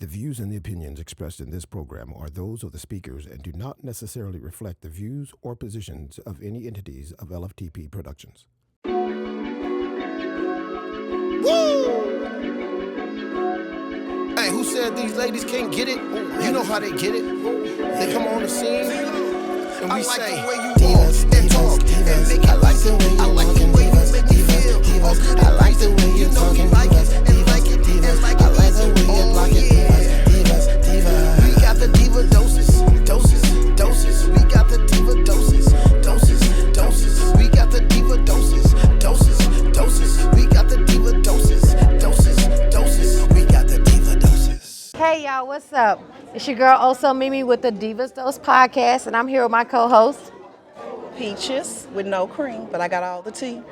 The views and the opinions expressed in this program are those of the speakers and do not necessarily reflect the views or positions of any entities of LFTP Productions. Woo! Hey, who said these ladies can't get it? You know how they get it. They come on the scene and we say, Divas, and talk and make it. I like the way you walk and Divas, Divas, Divas. I like the way you talking Divas, Divas, Divas. I like the way you block it Divas, Divas, Divas. We got the diva doses, doses, doses. We got the diva doses, doses, doses. We got the diva doses, doses, doses. We got the diva doses, doses, doses. We got the diva doses. Hey y'all, what's up? It's your girl Also Mimi with the Divas Dose podcast, and I'm here with my co-host. Peaches with no cream, but I got all the tea.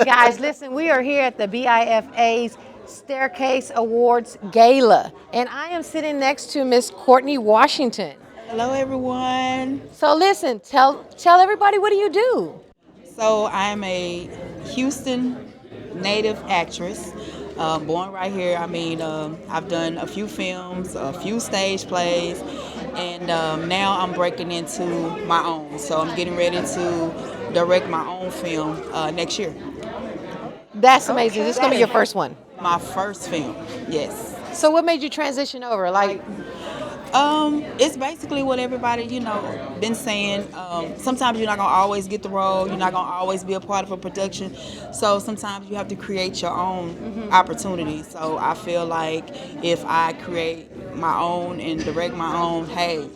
Guys, listen, we are here at the BIFA's Staircase Awards Gala, and I am sitting next to Miss Courtney Washington. Hello, everyone. So listen, tell everybody, what do you do? So I'm a Houston native actress, born right here. I've done a few films, a few stage plays, and now I'm breaking into my own. So I'm getting ready to direct my own film next year. That's amazing. This is gonna be your first one. My first film, yes. So what made you transition over? It's basically what everybody, been saying. Sometimes you're not gonna always get the role. You're not gonna always be a part of a production. So sometimes you have to create your own opportunity. So I feel like if I create my own and direct my own, hey,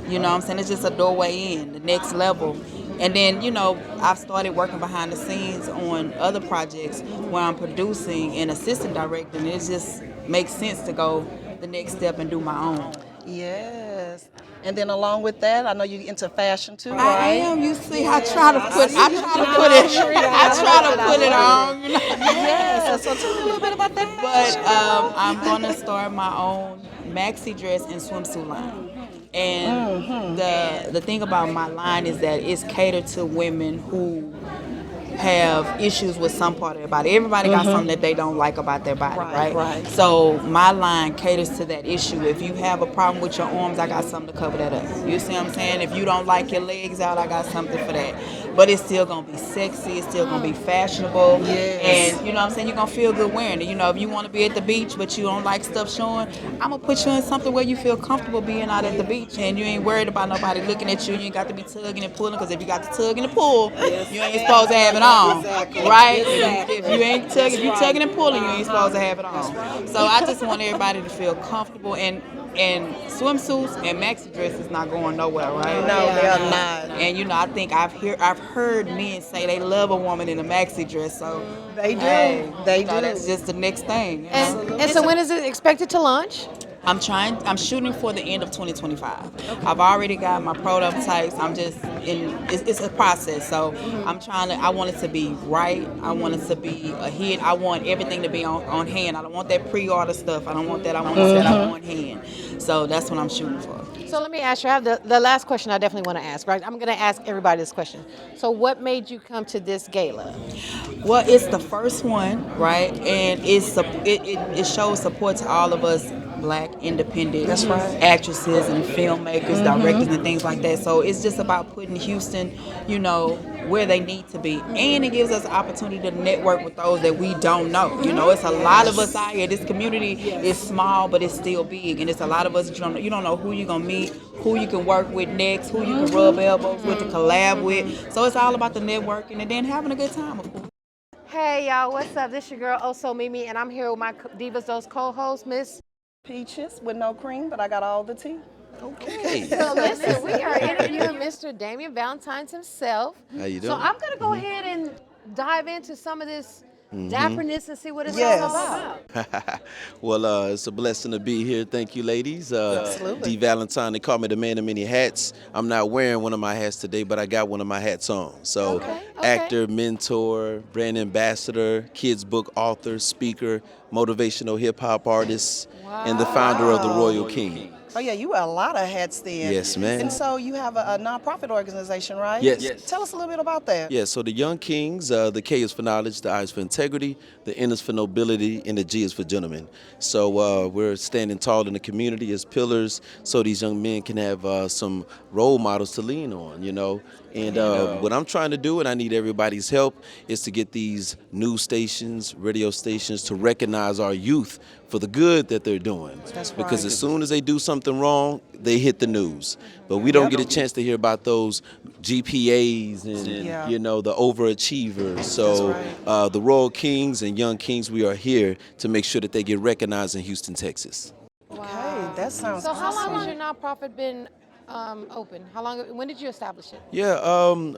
you know what I'm saying? It's just a doorway in, the next level. And then, I've started working behind the scenes on other projects where I'm producing and assistant directing. And it just makes sense to go the next step and do my own. Yes. And then along with that, I know you're into fashion too, I right? am. You see, I try to put it on. Yes. So tell me a little bit about that But fashion. I'm gonna start my own maxi dress and swimsuit line. And the thing about my line is that it's catered to women who have issues with some part of their body. Everybody got something that they don't like about their body, right? So my line caters to that issue. If you have a problem with your arms, I got something to cover that up. You see what I'm saying? If you don't like your legs out, I got something for that. But it's still gonna be sexy, it's still gonna be fashionable. Yes. And you know what I'm saying, you're gonna feel good wearing it. If you wanna be at the beach but you don't like stuff showing, I'm gonna put you in something where you feel comfortable being out at the beach and you ain't worried about nobody looking at you. You ain't got to be tugging and pulling, because if you got to tug and pull, you ain't supposed to have it on. Right? If you ain't tugging, if you tugging and pulling, you ain't supposed to have it on. So I just want everybody to feel comfortable, and swimsuits and maxi dresses not going nowhere, right? No, they are not. And I think I've heard men say they love a woman in a maxi dress. So They do. hey, They do. that's just the next thing. And so when is it expected to launch? I'm shooting for the end of 2025. I've already got my prototypes. It's a process. So I want it to be right. I want it to be a hit. I want everything to be on hand. I don't want that pre-order stuff. I don't want that. I want it on hand. So that's what I'm shooting for. So let me ask you, I have the last question I definitely want to ask, right? I'm going to ask everybody this question. So what made you come to this gala? Well, it's the first one, right? And it shows support to all of us Black independent actresses and filmmakers, directors, and things like that. So it's just about putting Houston, where they need to be. And it gives us an opportunity to network with those that we don't know. It's a lot of us out here. This community is small, but it's still big. And it's a lot of us, you don't know who you're going to meet, who you can work with next, who you can rub elbows with, to collab with. So it's all about the networking and then having a good time, of course. Hey y'all, what's up? This your girl Also Mimi, and I'm here with my Divas Dose co-host, Miss. Peaches with no cream, but I got all the tea. Okay. So listen, we are interviewing Mr. Damian Valentine's himself. How you doing? So I'm going to go ahead and dive into some of this dapperness and see what it's Yes. all about. Well, it's a blessing to be here. Thank you, ladies. Absolutely. D. Valentine, they call me the man of many hats. I'm not wearing one of my hats today, but I got one of my hats on. So, Okay. actor, mentor, brand ambassador, kids book author, speaker, motivational hip hop artist, and the founder of the Royal King. Oh yeah, you wear a lot of hats then. Yes, ma'am. And so you have a nonprofit organization, right? Yes. Tell us a little bit about that. Yeah, so the Young Kings, the K is for knowledge, the I is for integrity, the N is for nobility, and the G is for gentlemen. So we're standing tall in the community as pillars so these young men can have some role models to lean on, you know. And what I'm trying to do, and I need everybody's help, is to get these news stations, radio stations to recognize our youth for the good that they're doing. That's right. Because as soon as they do something wrong, they hit the news. But we don't get a chance to hear about those GPAs and, you know, the overachievers. So the Royal Kings and Young Kings, we are here to make sure that they get recognized in Houston, Texas. Okay, that sounds So how awesome. long has your nonprofit been open? How long? When did you establish it? Yeah,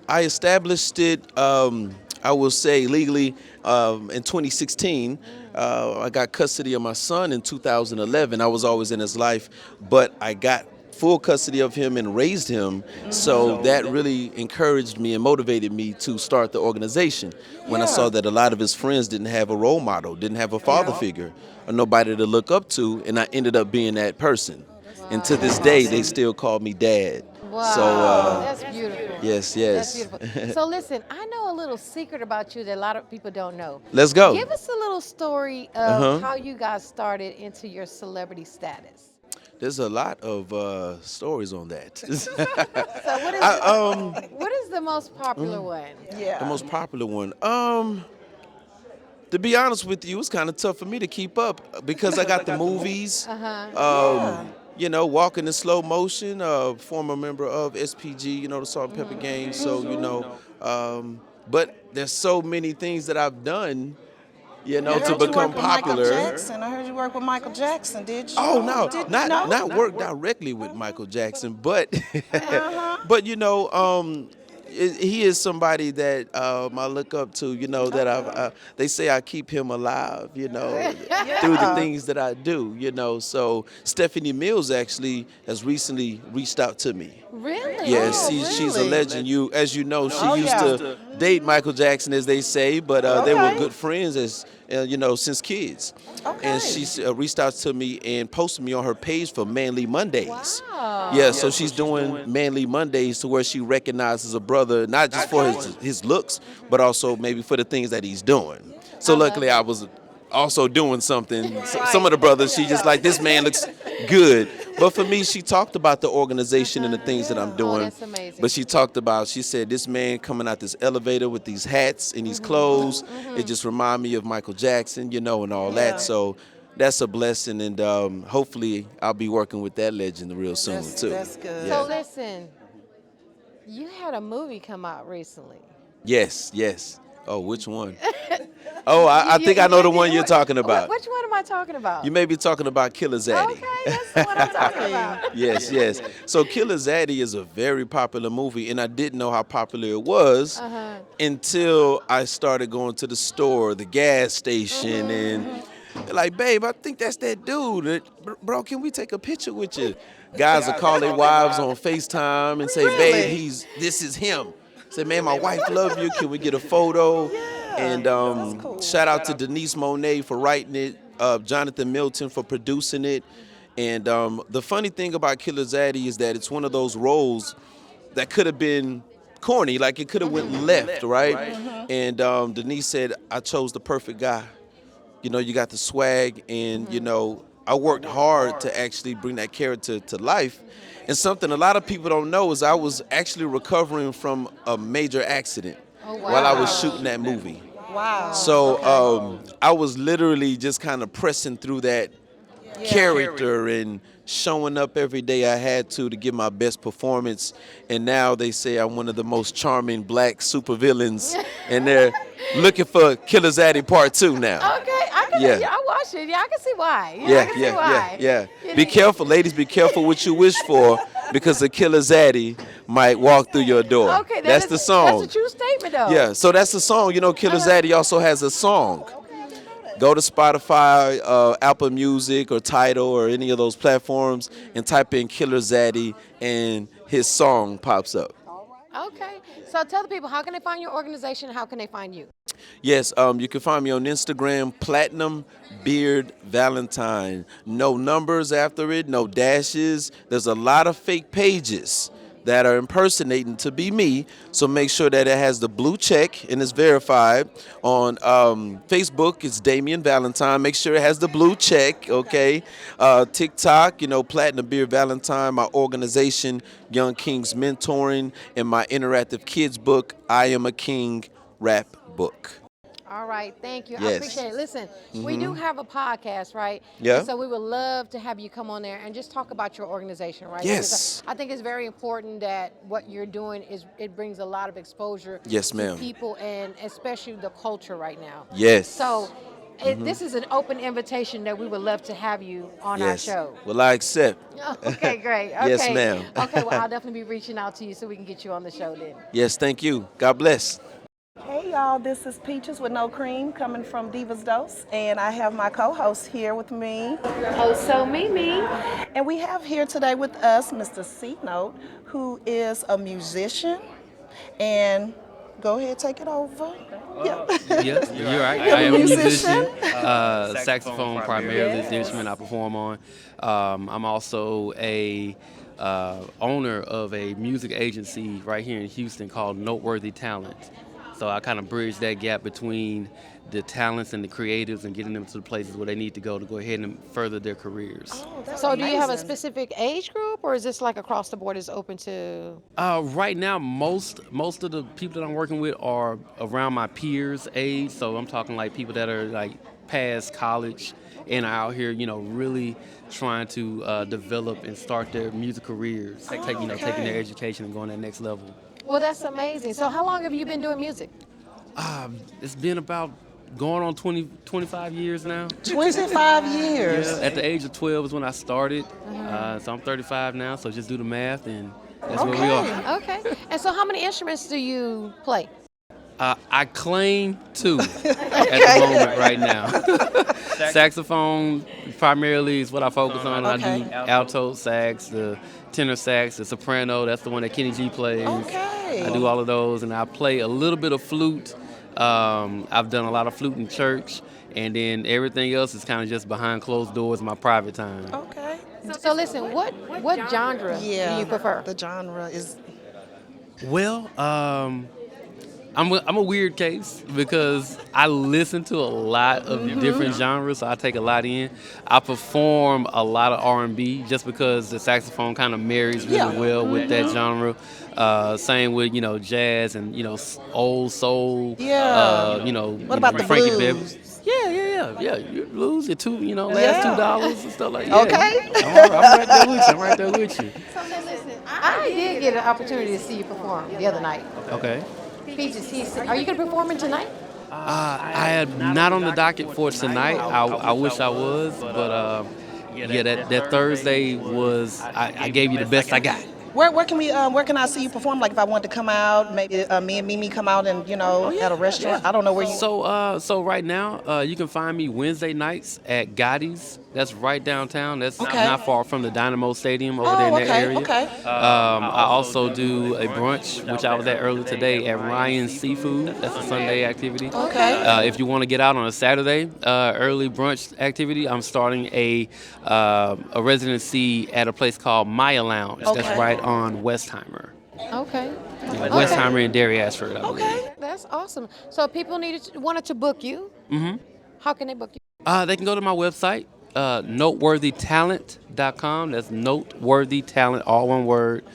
I established it, I will say legally in 2016. I got custody of my son in 2011. I was always in his life, but I got full custody of him and raised him. So that really encouraged me and motivated me to start the organization when I saw that a lot of his friends didn't have a role model, didn't have a father figure or nobody to look up to, and I ended up being that person. And to this day, they still call me Dad. Wow, So, that's beautiful. yes. That's beautiful. So listen, I know a little secret about you that a lot of people don't know. Let's go. Give us a little story of how you got started into your celebrity status. There's a lot of stories on that. So what is the most popular one? Yeah. The most popular one. To be honest with you, it's kind of tough for me to keep up because I got the movies. You know, Walking in Slow Motion, former member of SPG, you know, the Salt and Pepper Gang. So, you know, but there's so many things that I've done, you know, to become popular. I heard you work with Michael Jackson, did you? Oh no, not work directly with Michael Jackson, but but you know, he is somebody that I look up to. You know that they say I keep him alive. You know, through the things that I do. You know, so Stephanie Mills actually has recently reached out to me. Really? Yes, Oh, she's a really? legend. As you know, she used to date Michael Jackson, as they say, but they were good friends as you know, since kids. And she reached out to me and posted me on her page for Manly Mondays. Wow. Yeah, so she's doing Manly Mondays to where she recognizes a brother, not just for his looks, but also maybe for the things that he's doing. So luckily I was also doing something. Some of the brothers, she just like, this man looks good. But for me, she talked about the organization and the things that I'm doing. That's amazing. But she said, this man coming out this elevator with these hats and these clothes, it just remind me of Michael Jackson, you know, and all that. So that's a blessing, and hopefully I'll be working with that legend real soon, too. That's good. So listen, you had a movie come out recently. Yes. Oh, which one? Oh, I think I know the one you're talking about. Which one am I talking about? You may be talking about Killer Zaddy. Okay, that's the one I'm talking about. Yes. So Killer Zaddy is a very popular movie, and I didn't know how popular it was until I started going to the store, the gas station, and like, babe, I think that's that dude. Bro, can we take a picture with you? Guys will call their wives on FaceTime and say, babe, this is him. Say, man, my wife love you. Can we get a photo? And shout out to Denise Monet for writing it, Jonathan Milton for producing it. And the funny thing about Killer Zaddy is that it's one of those roles that could have been corny, like it could have went left, right? And Denise said, I chose the perfect guy. You know, you got the swag, and, you know, I worked hard to actually bring that character to life. And something a lot of people don't know is I was actually recovering from a major accident while I was shooting that movie. Wow. So I was literally just kind of pressing through that character and showing up every day I had to give my best performance. And now they say I'm one of the most charming black supervillains, and they're looking for Killer Zaddy Part 2 now. Okay, I watched it. Yeah, I can see why. Yeah. Be careful, ladies. Be careful what you wish for, because the Killer Zaddy might walk through your door. Okay, that's the song. That's a true statement, though. Yeah, so that's the song. You know, Killer Zaddy also has a song. Go to Spotify, Apple Music, or Tidal, or any of those platforms, and type in Killer Zaddy, and his song pops up. Okay. So tell the people, how can they find your organization? How can they find you? Yes, you can find me on Instagram, Platinum Beard Valentine. No numbers after it, no dashes. There's a lot of fake pages that are impersonating to be me. So make sure that it has the blue check and it's verified. On Facebook, it's Damian Valentine. Make sure it has the blue check, okay? TikTok, Platinum Beard Valentine, my organization, Young Kings Mentoring, and my interactive kids book, I Am a King rap book. All right, thank you. I Yes. appreciate it. Listen, we do have a podcast, right? Yeah. And so we would love to have you come on there and just talk about your organization, right? Yes. Because I think it's very important that what you're doing it brings a lot of exposure Yes, to ma'am. people and especially the culture right now. Yes. So this is an open invitation that we would love to have you on Yes. our show. Well, I accept. Okay, great. Okay. Yes, ma'am. Okay, well, I'll definitely be reaching out to you so we can get you on the show then. Yes, thank you. God bless. Hey y'all, this is Peaches with No Cream coming from Divas Dose, and I have my co-host here with me. Oh, so Mimi. And we have here today with us Mr. C Note, who is a musician. And go ahead, take it over. Yes, you're right. You're I am a musician. musician. Saxophone primarily is the instrument I perform on. I'm also a owner of a music agency right here in Houston called Noteworthy Talent. So I kind of bridge that gap between the talents and the creatives and getting them to the places where they need to go ahead and further their careers. Oh, that's So do you have a amazing. specific age group, or is this like across the board is open to? Right now, most of the people that I'm working with are around my peers' age. So I'm talking like people that are like past college and are out here, really trying to develop and start their music careers, taking their education and going to that next level. Well, that's amazing. So how long have you been doing music? It's been about going on 25 years now. 25 years. At the age of 12 is when I started. So I'm 35 now, so just do the math and that's where we are. Okay. And so how many instruments do you play? I claim 2 at the moment right now. Saxophone primarily is what I focus on. Okay. I do alto sax, the tenor sax, the soprano. That's the one that Kenny G plays. Okay. I do all of those, and I play a little bit of flute. I've done a lot of flute in church, and then everything else is kind of just behind closed doors in my private time. Okay. So listen, what genre do you prefer? The genre is. Well, I'm a weird case because I listen to a lot of different genres, so I take a lot in. I perform a lot of R&B just because the saxophone kind of marries really well with that genre. Same with jazz and old soul. Yeah. What about the Frankie blues? Beverly. Yeah. You lose your last $2 and stuff like that. Okay. I'm right there with you. So listen, I did get an opportunity to see you perform the other night. Okay. Peaches, are you going to be performing tonight? I am not on the docket for tonight. I wish I was, but that Thursday was I gave you the best I got. Where can I see you perform? Like if I wanted to come out, maybe me and Mimi come out and at a restaurant. I don't know where you. So right now you can find me Wednesday nights at Gotti's. That's right downtown. That's not far from the Dynamo Stadium over there in that area. Okay. I also do a brunch, which I was at earlier today at Ryan's Seafood. That's a Sunday activity. Okay. If you want to get out on a Saturday early brunch activity, I'm starting a residency at a place called Maya Lounge. That's right on Westheimer. Okay. Westheimer and Derry Ashford, I believe. Okay. That's awesome. So if people wanted to book you, how can they book you? They can go to my website, noteworthytalent.com. That's noteworthytalent, all one word,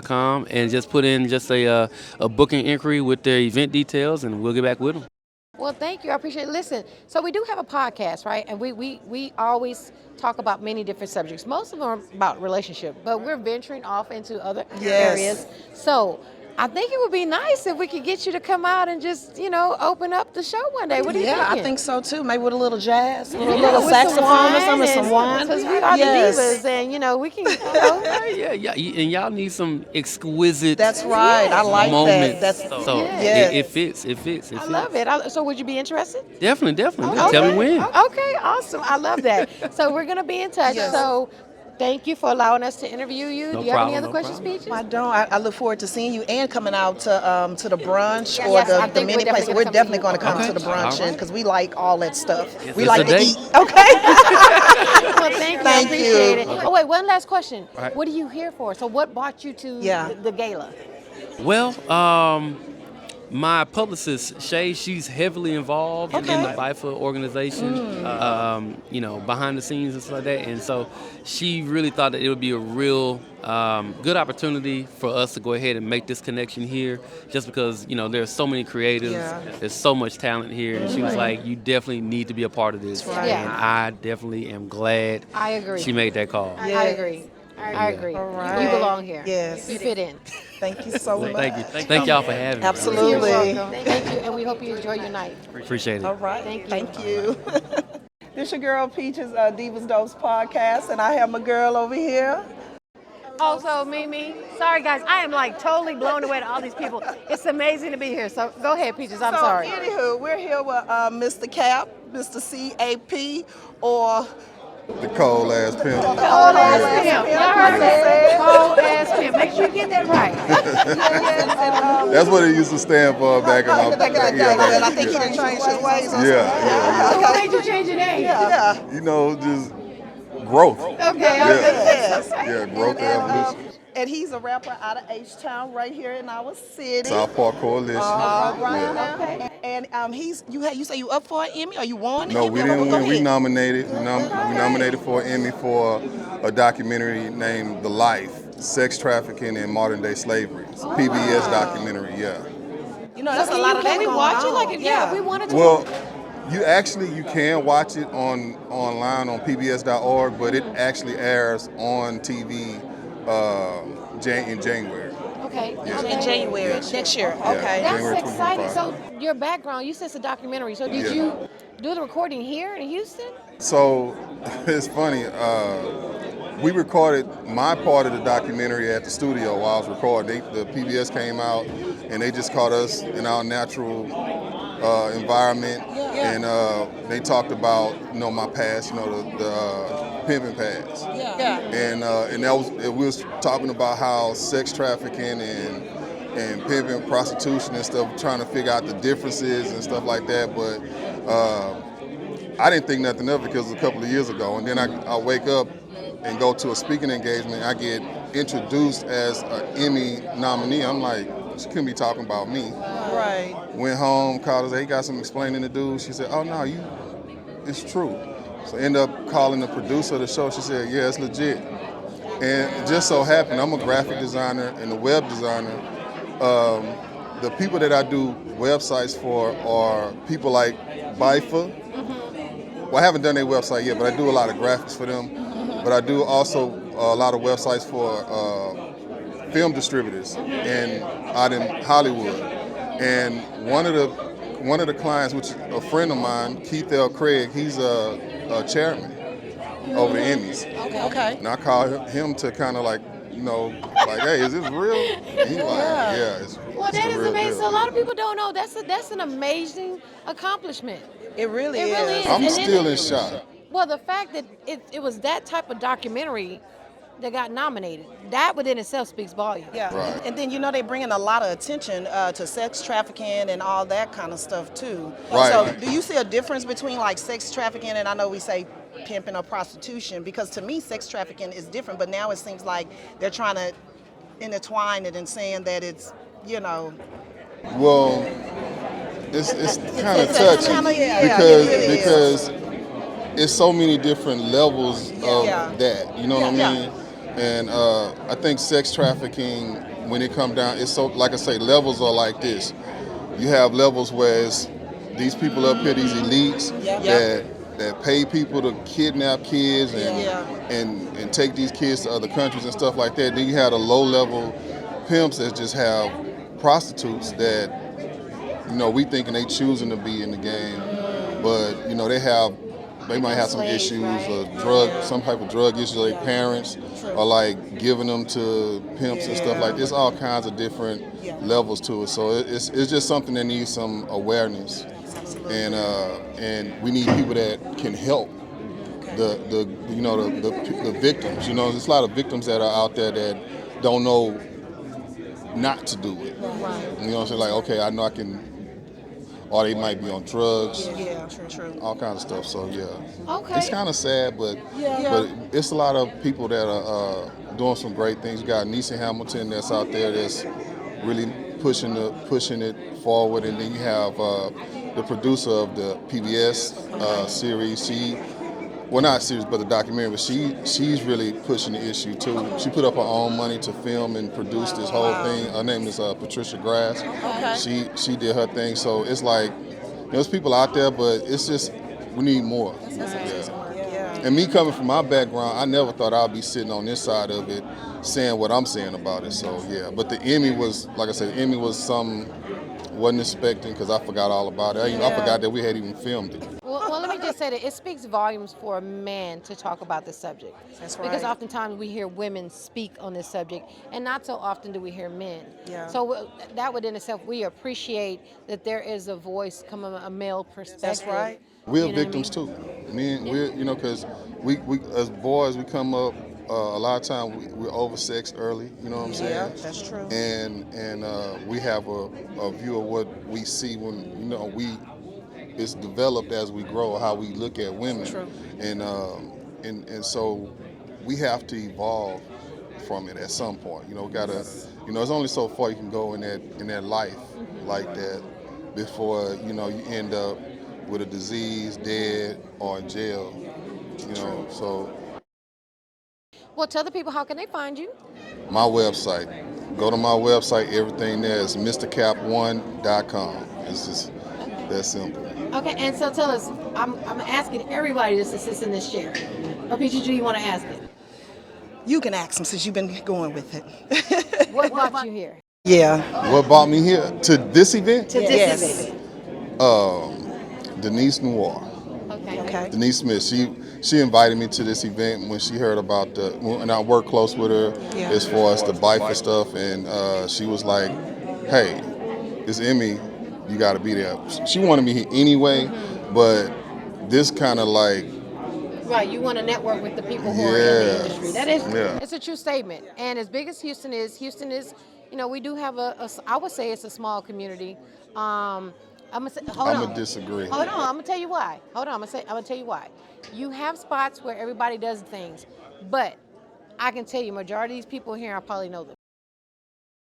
.com, and just put in just a booking inquiry with their event details, and we'll get back with them. Well, thank you. I appreciate it. Listen, so we do have a podcast, right? And we always talk about many different subjects. Most of them are about relationship, but we're venturing off into other areas. So I think it would be nice if we could get you to come out and just, open up the show one day. What do you think? Yeah, I think so too. Maybe with a little jazz, a little with saxophone or something, some wine. Because we are the divas, and we can. Yeah, and y'all need some exquisite. That's right. I like moments. that. It fits. I love it. So would you be interested? Definitely. Okay. Tell me when. Okay, awesome. I love that. So we're gonna be in touch. So Thank you for allowing us to interview you. No Do you have any problem, other no questions, problem. Peaches? I don't. I look forward to seeing you and coming out to the brunch or Yes, I the think we're mini place. definitely We're gonna come definitely to going to come Okay. to the brunch All right. because we like all that stuff. We It's like a to date. eat. Okay. Well, thank you. I Thank appreciate you. it. Oh, wait, one last question. All right. What are you here for? So what brought you to Yeah. the gala? Well, my publicist Shay, she's heavily involved in the Okay. BIFA organization, you know, behind the scenes and stuff like that. And so she really thought that it would be a real good opportunity for us to go ahead and make this connection here, just because, you know, there's so many creatives, Yeah. there's so much talent here. And she was like, you definitely need to be a part of this. right. Yeah. And I definitely am glad I agree. she made that call. I Yes. agree. I agree. All right. You belong here. Yes. You fit in. Thank you so much. Thank you. Thank y'all for having me. Absolutely. You're welcome. Thank you, and we hope you enjoy your night. Appreciate it. All right. Thank you. This your girl Peaches, Divas Dopes podcast, and I have my girl over here. Also, Mimi. Sorry, guys. I am like totally blown away to all these people. It's amazing to be here. So go ahead, Peaches. I'm sorry. Anywho, we're here with Mr. Cap, Mr. CAP, or The cold ass pimp. Cold ass pimp. Y'all heard that? Cold ass pimp. Make sure you get that right. That's what it used to stand for back in my back in the day. But I think he done changed his ways. Or yeah. So what made you change your name? Yeah. You know, just growth. Okay. Yes. Yeah, growth and evolution. And he's a rapper out of H-Town, right here in our city. South Park Coalition. All right Yeah. now. Okay. And you say you up for an Emmy or you won? No, an we Emmy? didn't Go win. We ahead. nominated. We nominated for an Emmy for a documentary named The Life, Sex Trafficking and Modern Day Slavery. It's a PBS documentary, yeah. You know, that's a lot of that Can we going watch it? on. Like, yeah, we wanted to. Well, you can watch it online on pbs.org, but it actually airs on TV in January. Okay. Yeah. In January next year. Okay. January That's exciting. 2025. So your background, you said it's a documentary. So did Yeah. you do the recording here in Houston? So it's funny. We recorded my part of the documentary at the studio while I was recording. The PBS came out and they just caught us in our natural environment, and they talked about my past, the pimping past. Yeah. And we was talking about how sex trafficking and pimping, prostitution and stuff, trying to figure out the differences and stuff like that. But I didn't think nothing of it because it was a couple of years ago. And then I wake up and go to a speaking engagement. I get introduced as an Emmy nominee. I'm like, she couldn't be talking about me. Right. Went home, called her, said, hey, got some explaining to do. She said, oh no, it's true. So I ended up calling the producer of the show. She said, yeah, it's legit. And it just so happened, I'm a graphic designer and a web designer. The people that I do websites for are people like BIFA. Well, I haven't done their website yet, but I do a lot of graphics for them. But I do also a lot of websites for film distributors out in Hollywood. And one of the clients, which is a friend of mine, Keith L. Craig, he's a chairman over the Emmys. Okay. And I called him to kind of like, hey, is this real? And he's like, yeah, it's Well, it's that the is real amazing. deal. So a lot of people don't know that's an amazing accomplishment. It really It is. really is. I'm And still then- in shock. Well, the fact that it was that type of documentary that got nominated, that within itself speaks volumes. Yeah. Right. And then they bringing a lot of attention to sex trafficking and all that kind of stuff too. Right. So do you see a difference between like sex trafficking and I know we say pimping or prostitution, because to me sex trafficking is different, but now it seems like they're trying to intertwine it and saying that it's, Well, it's kind of It's touchy kinda, yeah, because it really is. because it's so many different levels of Yeah. that. You know what I Yeah. mean? And I think sex trafficking, when it comes down, it's so, like I say, levels are like this. You have levels where it's these people up here, these elites that pay people to kidnap kids and take these kids to other countries and stuff like that. Then you have the low level pimps that just have prostitutes that we thinking they choosing to be in the game, but they might have some issues or some type of drug issues, like parents or like giving them to pimps and stuff like this. All kinds of different levels to it. So it's just something that needs some awareness, and we need people that can help the victims. You know, there's a lot of victims that are out there that don't know not to do it. You know what I'm saying? Like, okay, I know I can. Or they might be on drugs. Yeah, true. All kinds of stuff. So yeah, Okay. it's kind of sad, but it's a lot of people that are doing some great things. You got Nisa Hamilton that's out there that's really pushing it forward, and then you have the producer of the PBS series. Not series, but the documentary. But she's really pushing the issue too. She put up her own money to film and produce this whole thing. Her name is Patricia Grass. Okay. She did her thing. So it's like there's people out there, but it's just we need more. Yeah. And me coming from my background, I never thought I'd be sitting on this side of it, saying what I'm saying about it. So yeah. But the Emmy was, like I said, the Emmy was something wasn't expecting because I forgot all about it. I forgot that we had even filmed it. Well, let me just say that it speaks volumes for a man to talk about this subject. That's right. Because oftentimes we hear women speak on this subject, and not so often do we hear men. Yeah. So that would in itself, we appreciate that there is a voice coming a male perspective. That's right. We're victims too. We're because we as boys we come up. A lot of times we're oversexed early, you know what I'm saying? Yeah, that's true. And we have a view of what we see when it's developed as we grow, how we look at women. True. And so we have to evolve from it at some point. We gotta, it's only so far you can go in that life like that before you end up with a disease, dead, or in jail. So. Well, tell the people, how can they find you? My website. Go to my website. Everything there is MrCap1.com. It's just that simple. Okay, and so tell us, I'm asking everybody that's sits in this chair. Or PGG, you want to ask it? You can ask them since you've been going with it. What brought you here? Yeah. What brought me here? To this event? To this event. Denise Noir. Okay. Denise Smith. She invited me to this event when she heard about and I work close with her as far as the BIFA stuff, and she was like, hey, it's Emmy, you got to be there. She wanted me here anyway, but this kind of like... Right, you want to network with the people who are in the industry. That is, it's a true statement. And as big as Houston is, we do have I would say it's a small community. I'm gonna disagree. Hold on, I'm gonna tell you why. I'm gonna tell you why. You have spots where everybody does things, but I can tell you, majority of these people here, I probably know them.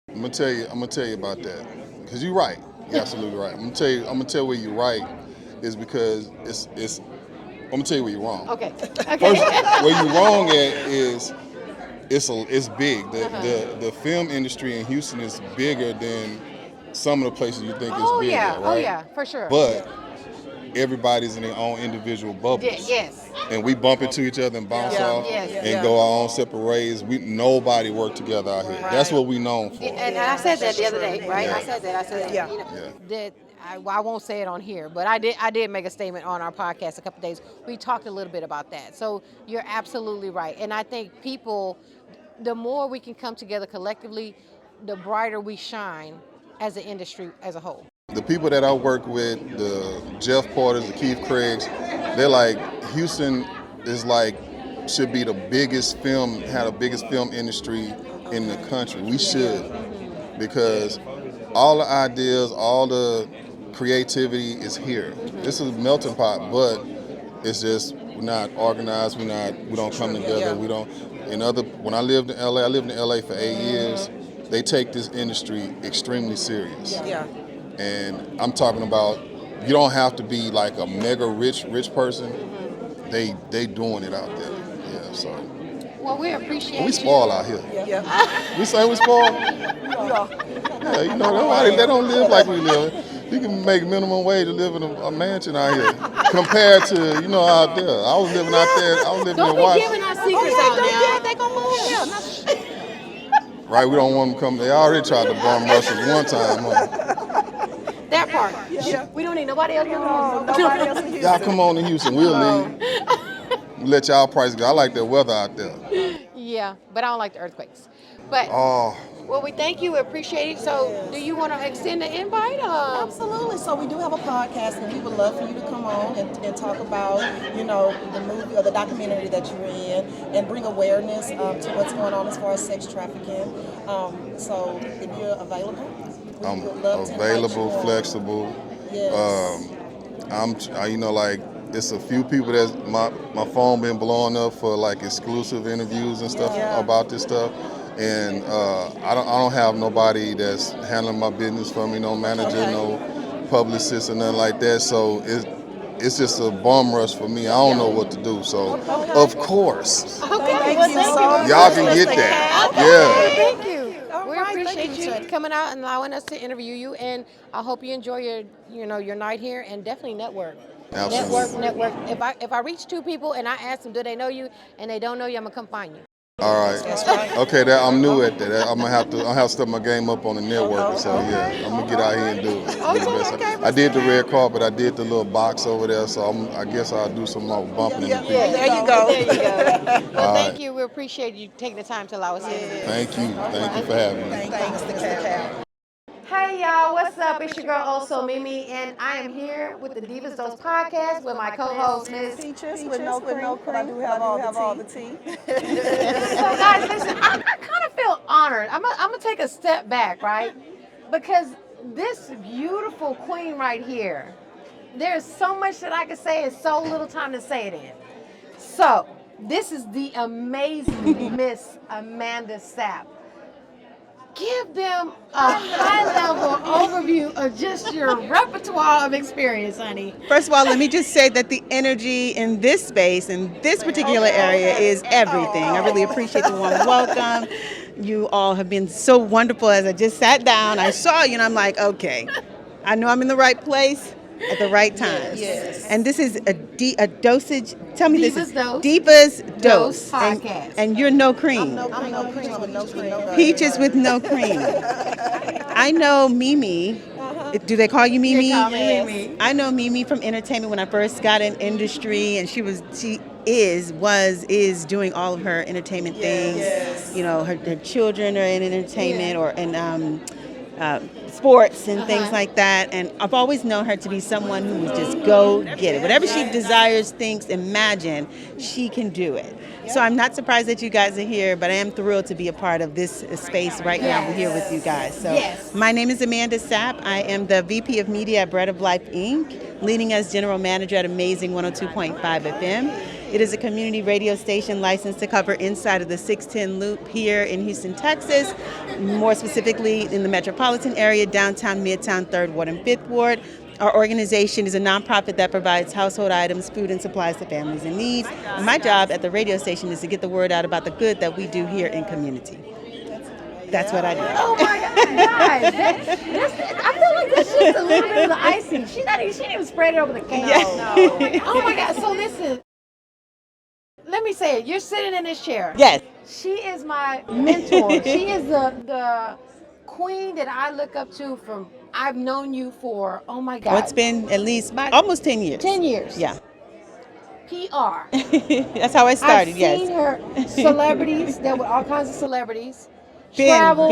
I'm gonna tell you about that, because you're right. You're absolutely right. I'm gonna tell you where you're right is because it's. I'm gonna tell you where you're wrong. Okay. First, where you're wrong at is it's big. The film industry in Houston is bigger than some of the places you think is big, right? Oh yeah, for sure. But everybody's in their own individual bubbles. Yes. And we bump into each other and bounce off and go our own separate ways. Nobody work together out here. Right. That's what we known for. And I said that the other day, right? Yeah. I said that. That I won't say it on here, but I did make a statement on our podcast a couple of days. We talked a little bit about that. So you're absolutely right. And I think people, the more we can come together collectively, the brighter we shine as an industry as a whole. The people that I work with, the Jeff Porters, the Keith Craigs, they're like, Houston is like, should be the biggest film industry in the country. We should, because all the ideas, all the creativity is here. This is a melting pot, but it's just we're not organized. We don't come together. We don't. When I lived in LA for 8 years. They take this industry extremely serious. Yeah. And I'm talking about, you don't have to be like a mega rich person. They doing it out there. Yeah. So. Well, we appreciate. We spoil out here. Yeah. We say we spoil. Yeah. They don't live like we live. You can make minimum wage to live in a mansion out here compared to out there. I was living out there. Don't be giving our secrets out now. They gonna move. Right, we don't want them to come. They already tried to bomb Russians one time. That part. Yeah. We don't need nobody else. Nobody else in Houston. Y'all come on to Houston. We'll leave. let y'all price go. I like the weather out there. Yeah, but I don't like the earthquakes. But Oh, well, we thank you, we appreciate it. So, do you want to extend the invite? Absolutely. So we do have a podcast, and we would love for you to come on and talk about, the movie or the documentary that you're in, and bring awareness to what's going on as far as sex trafficking. So if you're available, we I'm would love to invite available, you on. flexible. Yes. Like it's a few people that my phone been blowing up for like exclusive interviews and stuff about this stuff. And I don't have nobody that's handling my business for me, no manager, no publicist or nothing like that. So it's just a bum rush for me. I don't know what to do. So of course, Okay, Thank you so much. y'all can get that. Yeah. thank you. All We right, appreciate thank you coming out and allowing us to interview you, and I hope you enjoy your night here, and definitely network. Absolutely. Network. If I reach 2 people and I ask them, do they know you, and they don't know you, I'm gonna come find you. All right. Okay, I'm new at that. I'll have to step my game up on the network. So yeah, I'm gonna get out here and do it. I did the red carpet. I did the little box over there. So I guess I'll do some more bumping into people. There you go. There you go. Well, thank right. you. We appreciate you taking the time to allow us to interview. Thank you for having me. Thanks, Mr. Cal. Hey y'all, what's up? It's your girl Also Mimi, and I am here with the Divas Dose podcast with my co-host Ms. Peaches with no cream, but I do have all the tea. So guys, listen, I kind of feel honored. I'm gonna take a step back, right? Because this beautiful queen right here, there's so much that I could say and so little time to say it in. So this is the amazing Miss Amanda Sapp. Give them a high-level overview of just your repertoire of experience, honey. First of all, let me just say that the energy in this space, in this particular area, is everything. I really appreciate the warm welcome. You all have been so wonderful. As I just sat down, I saw you, and I'm like, okay, I know I'm in the right place at the right time. Yes. And this is a dosage. Tell me Divas this is Dose. Divas Dose Dose. podcast. And you're no cream. I'm no cream with no cream. Peaches with no cream. I know Mimi. Do they call you Mimi? They call me Mimi. I know Mimi from entertainment when I first got in industry, and she is doing all of her entertainment things. Yes. You know, her children are in entertainment or in sports and things like that. And I've always known her to be someone who would just go get it. Whatever she desires, thinks, imagine, she can do it. So I'm not surprised that you guys are here, but I am thrilled to be a part of this space right now. We're here with you guys. So my name is Amanda Sapp. I am the VP of Media at Bread of Life, Inc., leading as General Manager at Amazing 102.5 FM. It is a community radio station licensed to cover inside of the 610 Loop here in Houston, Texas, more specifically in the metropolitan area, downtown, midtown, 3rd Ward and 5th Ward. Our organization is a nonprofit that provides household items, food, and supplies to families in need. And my job at the radio station is to get the word out about the good that we do here in community. That's what I do. Oh my God, guys! I feel like that's just a little bit of the icing. She didn't even spread it over the cake. No. Oh my God! So listen, let me say it. You're sitting in this chair. Yes. She is my mentor. She is the queen that I look up to from. I've known you for, oh my God. Well, it's been at least almost 10 years. 10 years. Yeah. PR. That's how I started, I've seen her celebrities. There were all kinds of celebrities. Travel,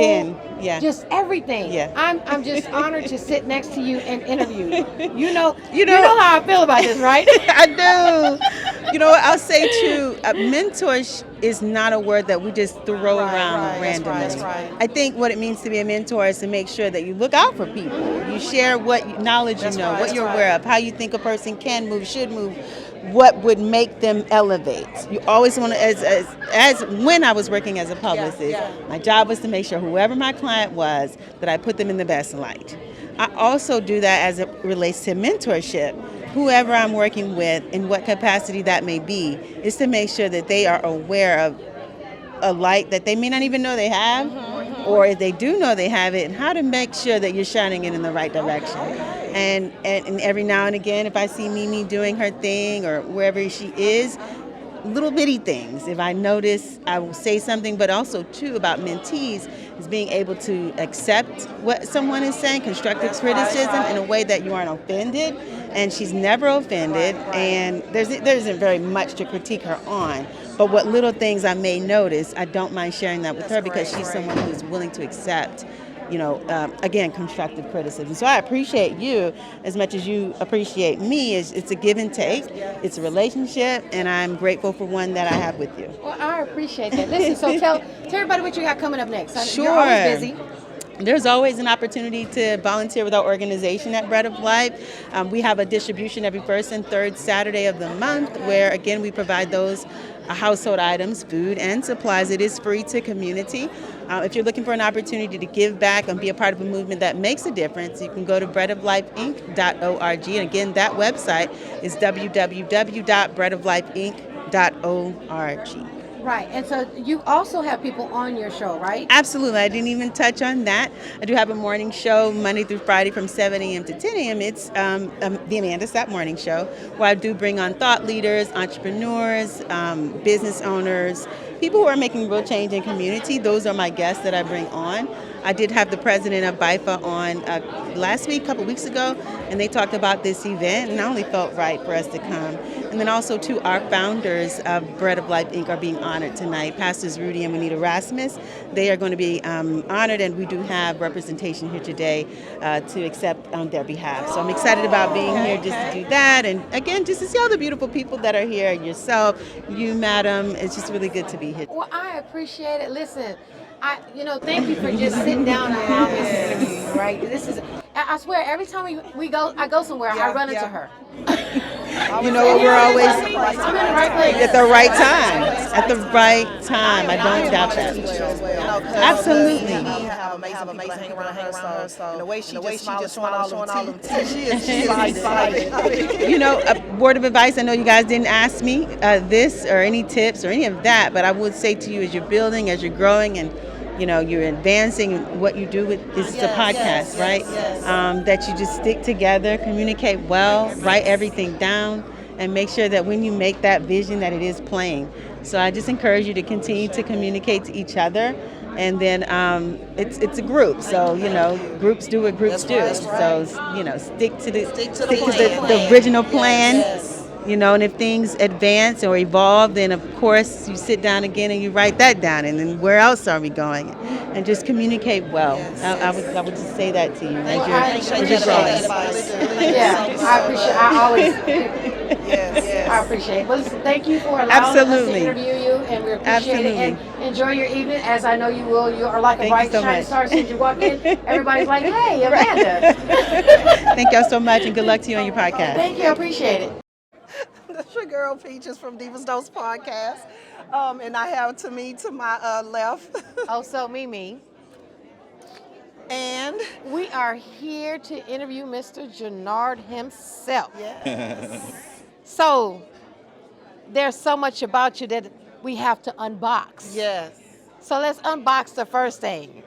yeah. Just everything. Yeah. I'm just honored to sit next to you and interview you. You know how I feel about this, right? I do. You know what I'll say too, mentor is not a word that we just throw around randomly. That's right. I think what it means to be a mentor is to make sure that you look out for people. You share what knowledge you know, what you're aware of, how you think a person can move, should move, what would make them elevate. You always want to, as when I was working as a publicist, my job was to make sure whoever my client was, that I put them in the best light. I also do that as it relates to mentorship. Whoever I'm working with, in what capacity that may be, is to make sure that they are aware of a light that they may not even know they have, or if they do know they have it, and how to make sure that you're shining it in the right direction. And every now and again, if I see Mimi doing her thing or wherever she is, little bitty things. If I notice, I will say something, but also too about mentees is being able to accept what someone is saying, constructive criticism in a way that you aren't offended. And she's never offended, and there isn't very much to critique her on. But what little things I may notice, I don't mind sharing that with her because she's someone who's willing to accept, again, constructive criticism. So I appreciate you as much as you appreciate me. It's a give and take. It's a relationship, and I'm grateful for one that I have with you. Well, I appreciate that. Listen, so tell everybody what you got coming up next. Sure. You're always busy. There's always an opportunity to volunteer with our organization at Bread of Life. We have a distribution every first and third Saturday of the month where, again, we provide those household items, food, and supplies. It is free to community. If you're looking for an opportunity to give back and be a part of a movement that makes a difference, you can go to breadoflifeinc.org. And again, that website is www.breadoflifeinc.org. Right, and so you also have people on your show, right? Absolutely. I didn't even touch on that. I do have a morning show Monday through Friday from 7 a.m. to 10 a.m. It's the Amanda Sapp Morning Show, where I do bring on thought leaders, entrepreneurs, business owners, people who are making real change in community. Those are my guests that I bring on. I did have the president of BIFA on last week, a couple weeks ago, and they talked about this event, and I only felt right for us to come. And then also, too, our founders of Bread of Life, Inc. are being honored tonight, Pastors Rudy and Juanita Rasmus. They are going to be honored, and we do have representation here today to accept on their behalf. So I'm excited about being here just to do that, and again, just to see all the beautiful people that are here, yourself, you, madam. It's just really good to be here. Well, I appreciate it. Listen, thank you for just sitting down and allowing me to interview you, right? I swear, every time I go somewhere, I run into her. You know what? We're always I'm in the right place. at the right time. At the right time. I don't doubt that. Absolutely. Have amazing people hang around her, and the way she just showing all them teeth. She's excited. A word of advice. I know you guys didn't ask me this or any tips or any of that, but I would say to you, as you're building, as you're growing, and you're advancing what you do with this the podcast, right? That you just stick together, communicate well, write everything down, and make sure that when you make that vision that it is playing. So I just encourage you to continue to communicate to each other. And then it's a group, so groups do what groups do. So stick to the original plan. And if things advance or evolve, then of course you sit down again and you write that down. And then where else are we going? And just communicate well. I would just say that to you as you're growing. Yeah, I appreciate. I always. I appreciate it. Well, listen, thank you for allowing us to interview you, and we appreciate it. And enjoy your evening, as I know you will. You are like a bright shining star. As soon as you walk in, everybody's like, "Hey, Amanda." Thank y'all so much, and good luck to you on your podcast. Thank you. I appreciate it. That's your girl Peaches from Divas Dose Podcast. And I have to my left. Also, Mimi. And we are here to interview Mr. Jannard himself. Yes. So, there's so much about you that we have to unbox. Yes. So let's unbox the first thing.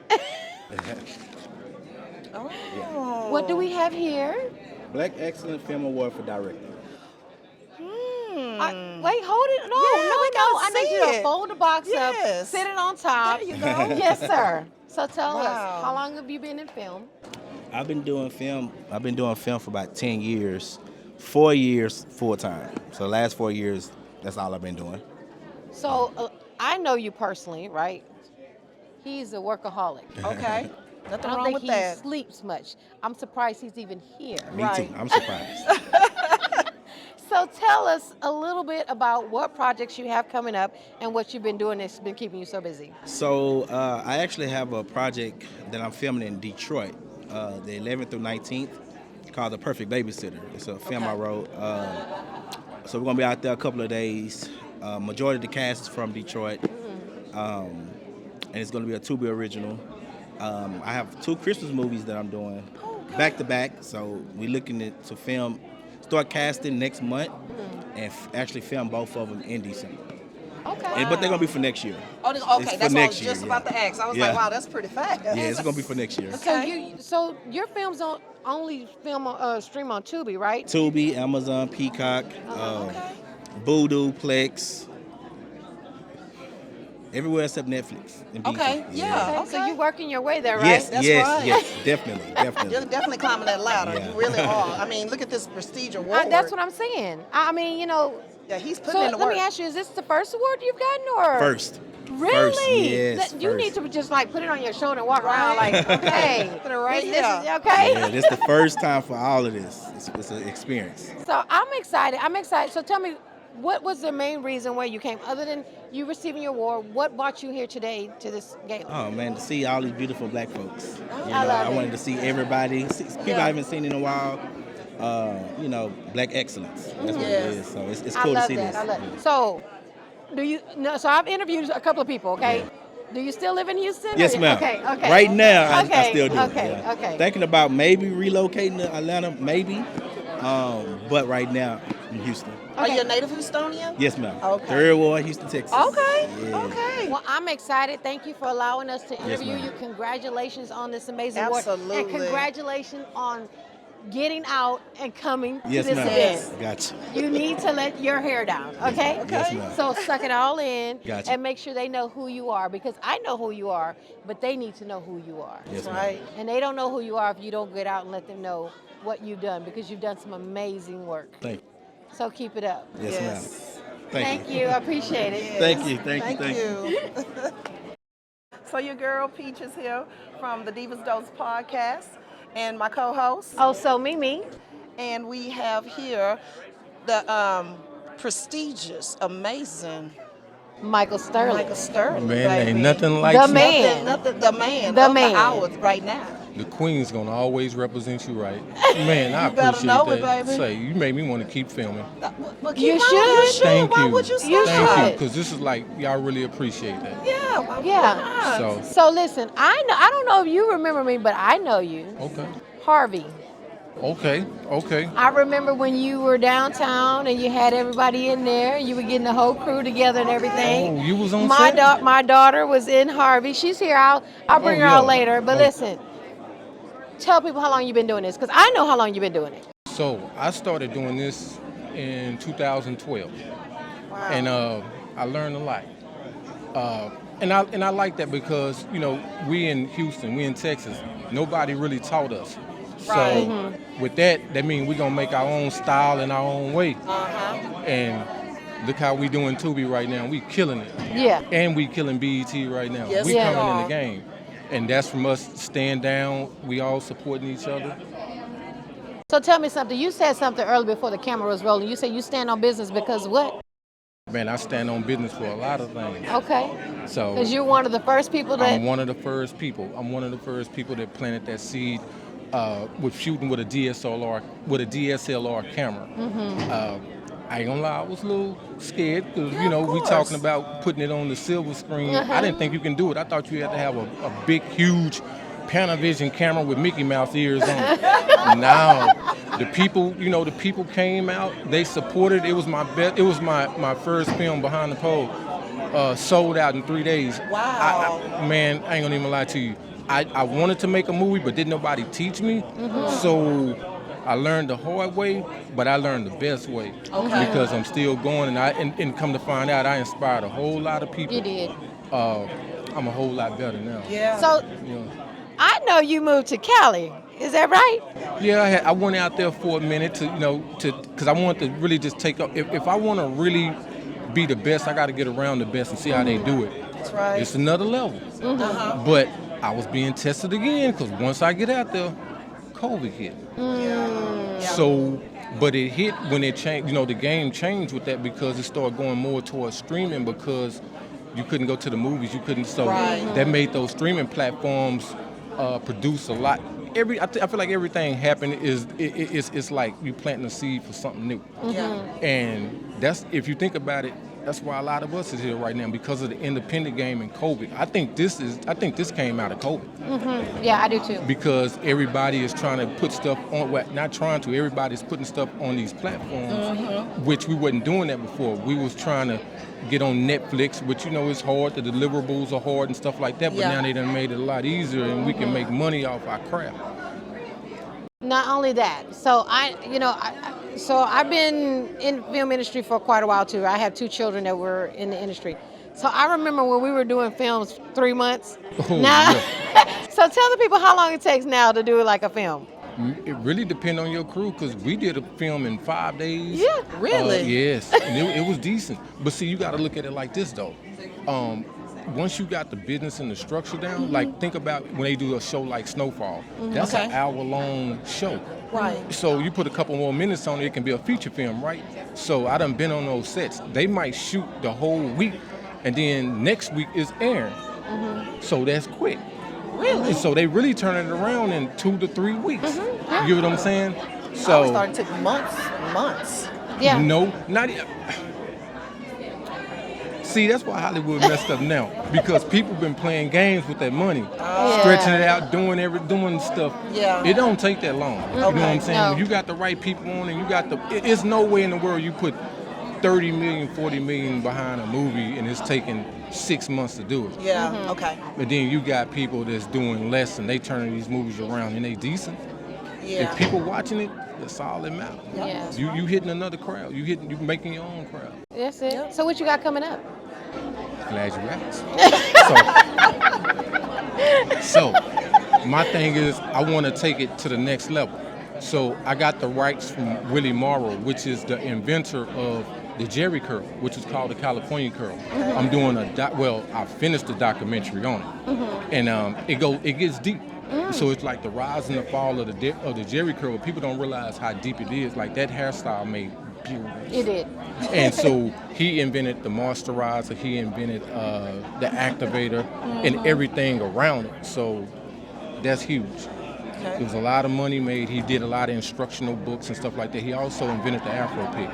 What do we have here? Black Excellent Film Award for Director. Wait, hold it. No. I need you to fold the box up, sit it on top. There you go. Yes, sir. So tell us, how long have you been in film? I've been doing film for about 10 years, 4 years full time. So the last 4 years, that's all I've been doing. So I know you personally, right? He's a workaholic. Okay. Nothing I wrong don't with think that. he sleeps much. I'm surprised he's even here. Me too. I'm surprised. So tell us a little bit about what projects you have coming up and what you've been doing that's been keeping you so busy. So I actually have a project that I'm filming in Detroit, the 11th through 19th, called The Perfect Babysitter. It's a film I wrote. So we're going to be out there a couple of days. Majority of the cast is from Detroit. And it's going to be a Tubi original. I have 2 Christmas movies that I'm doing back to back. So we're looking to start casting next month and actually film both of them in December. Okay. But they're going to be for next year. Oh, okay. That's what I was just about to ask. I was like, wow, that's pretty fast. Yeah, it's going to be for next year. So your films don't only stream on Tubi, right? Tubi, Amazon, Peacock, Voodoo, Plex, Everywhere except Netflix and BT. Okay, yeah. Okay. So you're working your way there, right? Yes, That's yes, right. yes, definitely. You're definitely climbing that ladder. Yeah. You really are. I mean, look at this prestige award. That's what I'm saying. I mean, Yeah, he's putting so in the let work. me ask you, is this the first award you've gotten, or? First. Really? First, yes, You need to just like put it on your shoulder and walk around like, okay. Put it right this here. is okay. Yeah, this is the first time for all of this. It's an experience. So I'm excited. So tell me, what was the main reason why you came? Other than you receiving your award, what brought you here today to this gala? Oh man, to see all these beautiful black folks. I wanted to see everybody, people I haven't seen in a while. Black excellence. That's what it is. So it's cool to see this. I love that. So, so I've interviewed a couple of people, okay? Yeah. Do you still live in Houston? Yes, ma'am. Okay. Right now, I still do. Okay. Yeah. Okay. Thinking about maybe relocating to Atlanta, maybe. But right now, in Houston. Are you a native Houstonian? Yes, ma'am. Okay. Third Ward, Houston, Texas. Okay. Yeah. Okay. Well, I'm excited. Thank you for allowing us to interview ma'am. you. Congratulations on this amazing Absolutely. award. And congratulations on getting out and coming Yes, to this ma'am. event. Gotcha. You need to let your hair down, okay? Yes, ma'am. So suck it all in Gotcha. and make sure they know who you are, because I know who you are, but they need to know who you are. Yes, ma'am. Right. And they don't know who you are if you don't get out and let them know what you've done, because you've done some amazing work. Thank you. So keep it up. Yes, ma'am. Thank you. I appreciate it. Thank you. Thank you. So your girl Peach is here from the Divas Dose podcast, and my co-host. Oh, so Mimi. And we have here the prestigious, amazing Michael Sterling. Michael Sterling. Man, baby. ain't nothing like The you. man. The man. The of man. the hours right now. The queen's gonna always represent you right. Man, I You better appreciate know it, that. baby. Say, you made me want to keep filming. Well, You keep on. should. You should. Thank Why you. would you You stop? Thank you, should. because this is like, y'all really appreciate that. Yeah. Why Yeah. not? So, Listen, I don't know if you remember me, but I know you. okay. Harvey. Okay. I remember when you were downtown and you had everybody in there. You were getting the whole crew together and everything. Oh, you was on my set? My daughter was in Harvey. She's here. I'll bring her out yeah. later. But Oh. listen, tell people how long you've been doing this, because I know how long you've been doing it. So, I started doing this in 2012. Wow. And I learned a lot. And I like that because, we in Houston, we in Texas, nobody really taught us. Right. So with that means we're going to make our own style and our own way. And look how we doing Tubi right now. We killing it. Yeah. And we killing BET right now. Yes, we we coming in are. the game. And that's from us staying down. We all supporting each other. So tell me something. You said something earlier before the camera was rolling. You said you stand on business because what? Man, I stand on business for a lot of things. Okay. So Because you're one of the first people that... I'm one of the first people. I'm one of the first people that planted that seed with shooting with a DSLR camera. I ain't gonna lie, I was a little scared because we talking about putting it on the silver screen. I didn't think you can do it. I thought you had to have a big, huge Panavision camera with Mickey Mouse ears on it. Now, the people came out. They supported. It was my best. It was my first film, Behind the Pole. Sold out in 3 days. Wow. Man, I ain't gonna even lie to you. I wanted to make a movie, but didn't nobody teach me. So I learned the hard way, but I learned the best way. Okay. Because I'm still going, and come to find out, I inspired a whole lot of people. You did. I'm a whole lot better now. Yeah. So I know you moved to Cali. Is that right? Yeah, I went out there for a minute because I wanted to really just take up. If I want to really be the best, I got to get around the best and see how they do it. That's right. It's another level. But I was being tested again because once I get out there, COVID hit. So, but it hit when it changed. The game changed with that because it started going more towards streaming because you couldn't go to the movies. You couldn't. So that made those streaming platforms produce a lot. I feel like everything happened it's like you planting a seed for something new. And that's, if you think about it, that's why a lot of us is here right now, because of the independent game and COVID. I think this came out of COVID. Yeah, I do too. Because everybody is trying to put stuff on, not trying to, everybody's putting stuff on these platforms, which we wasn't doing that before. We was trying to get on Netflix, which it's hard, the deliverables are hard and stuff like that, but now they done made it a lot easier and we can make money off our craft. Not only that, so I've been in film industry for quite a while too. I have 2 children that were in the industry. So I remember when we were doing films 3 months. Oh, Now, yeah. so tell the people how long it takes now to do like a film. It really depends on your crew, because we did a film in 5 days. Yeah, really? Yes, and it was decent. But see, you got to look at it like this, though. Once you got the business and the structure down, like think about when they do a show like Snowfall. That's an hour-long show. Right. So you put a couple more minutes on it, it can be a feature film, right? So I done been on those sets. They might shoot the whole week, and then next week is airing. So that's quick. Really? And so they really turn it around in 2 to 3 weeks. You get what I'm saying? I So was starting to take months. Yeah. no, not yet. See, that's why Hollywood messed up now, because people been playing games with that money, stretching it out, doing stuff. Yeah. It don't take that long. You know what I'm saying? No. When you got the right people on, and you got it's no way in the world you put 30 million, 40 million behind a movie and it's taking 6 months to do it. Yeah. Okay. But then you got people that's doing less and they turning these movies around and they decent. Yeah. If people watching it, that's all that matters. Yeah. You hitting another crowd. You making your own crowd. That's it. So what you got coming up? Glad you asked. So my thing is I want to take it to the next level. So I got the rights from Willie Morrow, which is the inventor of the Jerry curl, which is called the California curl. I'm doing I finished the documentary on it, and it gets deep. So it's like the rise and the fall of the Jerry curl. People don't realize how deep it is. Like that hairstyle made beautiful. It did. And so he invented the moisturizer, he invented the activator, and everything around it. So that's huge. Okay. There was a lot of money made. He did a lot of instructional books and stuff like that. He also invented the Afro pick.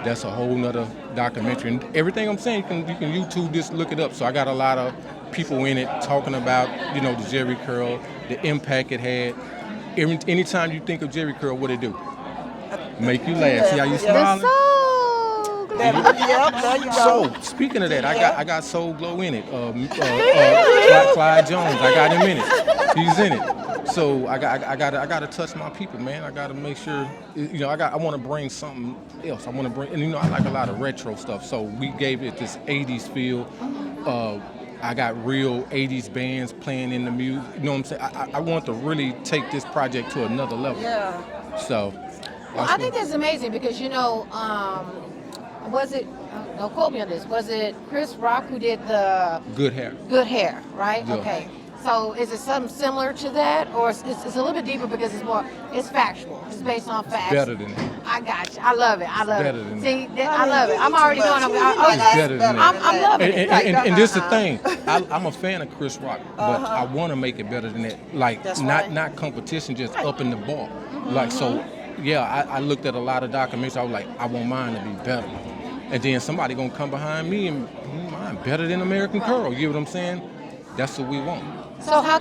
That's a whole nother documentary. And everything I'm saying, you can YouTube this, look it up. So I got a lot of people in it talking about, the Jerry curl, the impact it had. Anytime you think of Jerry curl, what it do? Make you laugh. See how you smiling? There you go. So speaking of that, I got Soul Glow in it. Clyde Jones, I got him in it. He's in it. So I gotta touch my people, man. I gotta make sure, I want to bring something else. I want to bring, and I like a lot of retro stuff. So we gave it this 80s feel. I got real 80s bands playing in the music. You know what I'm saying? I want to really take this project to another level. Yeah. So. Well, I think that's amazing because, was it, don't quote me on this, was it Chris Rock who did the Good Hair? Good Hair, right? Yeah. Okay. So is it something similar to that, or it's a little bit deeper because it's factual. It's based on facts. Better than that. I got you. I love it. I love better it. than See, I love it. I'm already going. It's better than that. I'm loving it. And this is the thing. I'm a fan of Chris Rock, but I want to make it better than that. Like not competition, just upping the bar. Like so. Yeah, I looked at a lot of documentaries. I was like, I want mine to be better. And then somebody gonna come behind me and mine better than American Curl. You get what I'm saying? That's what we want. So how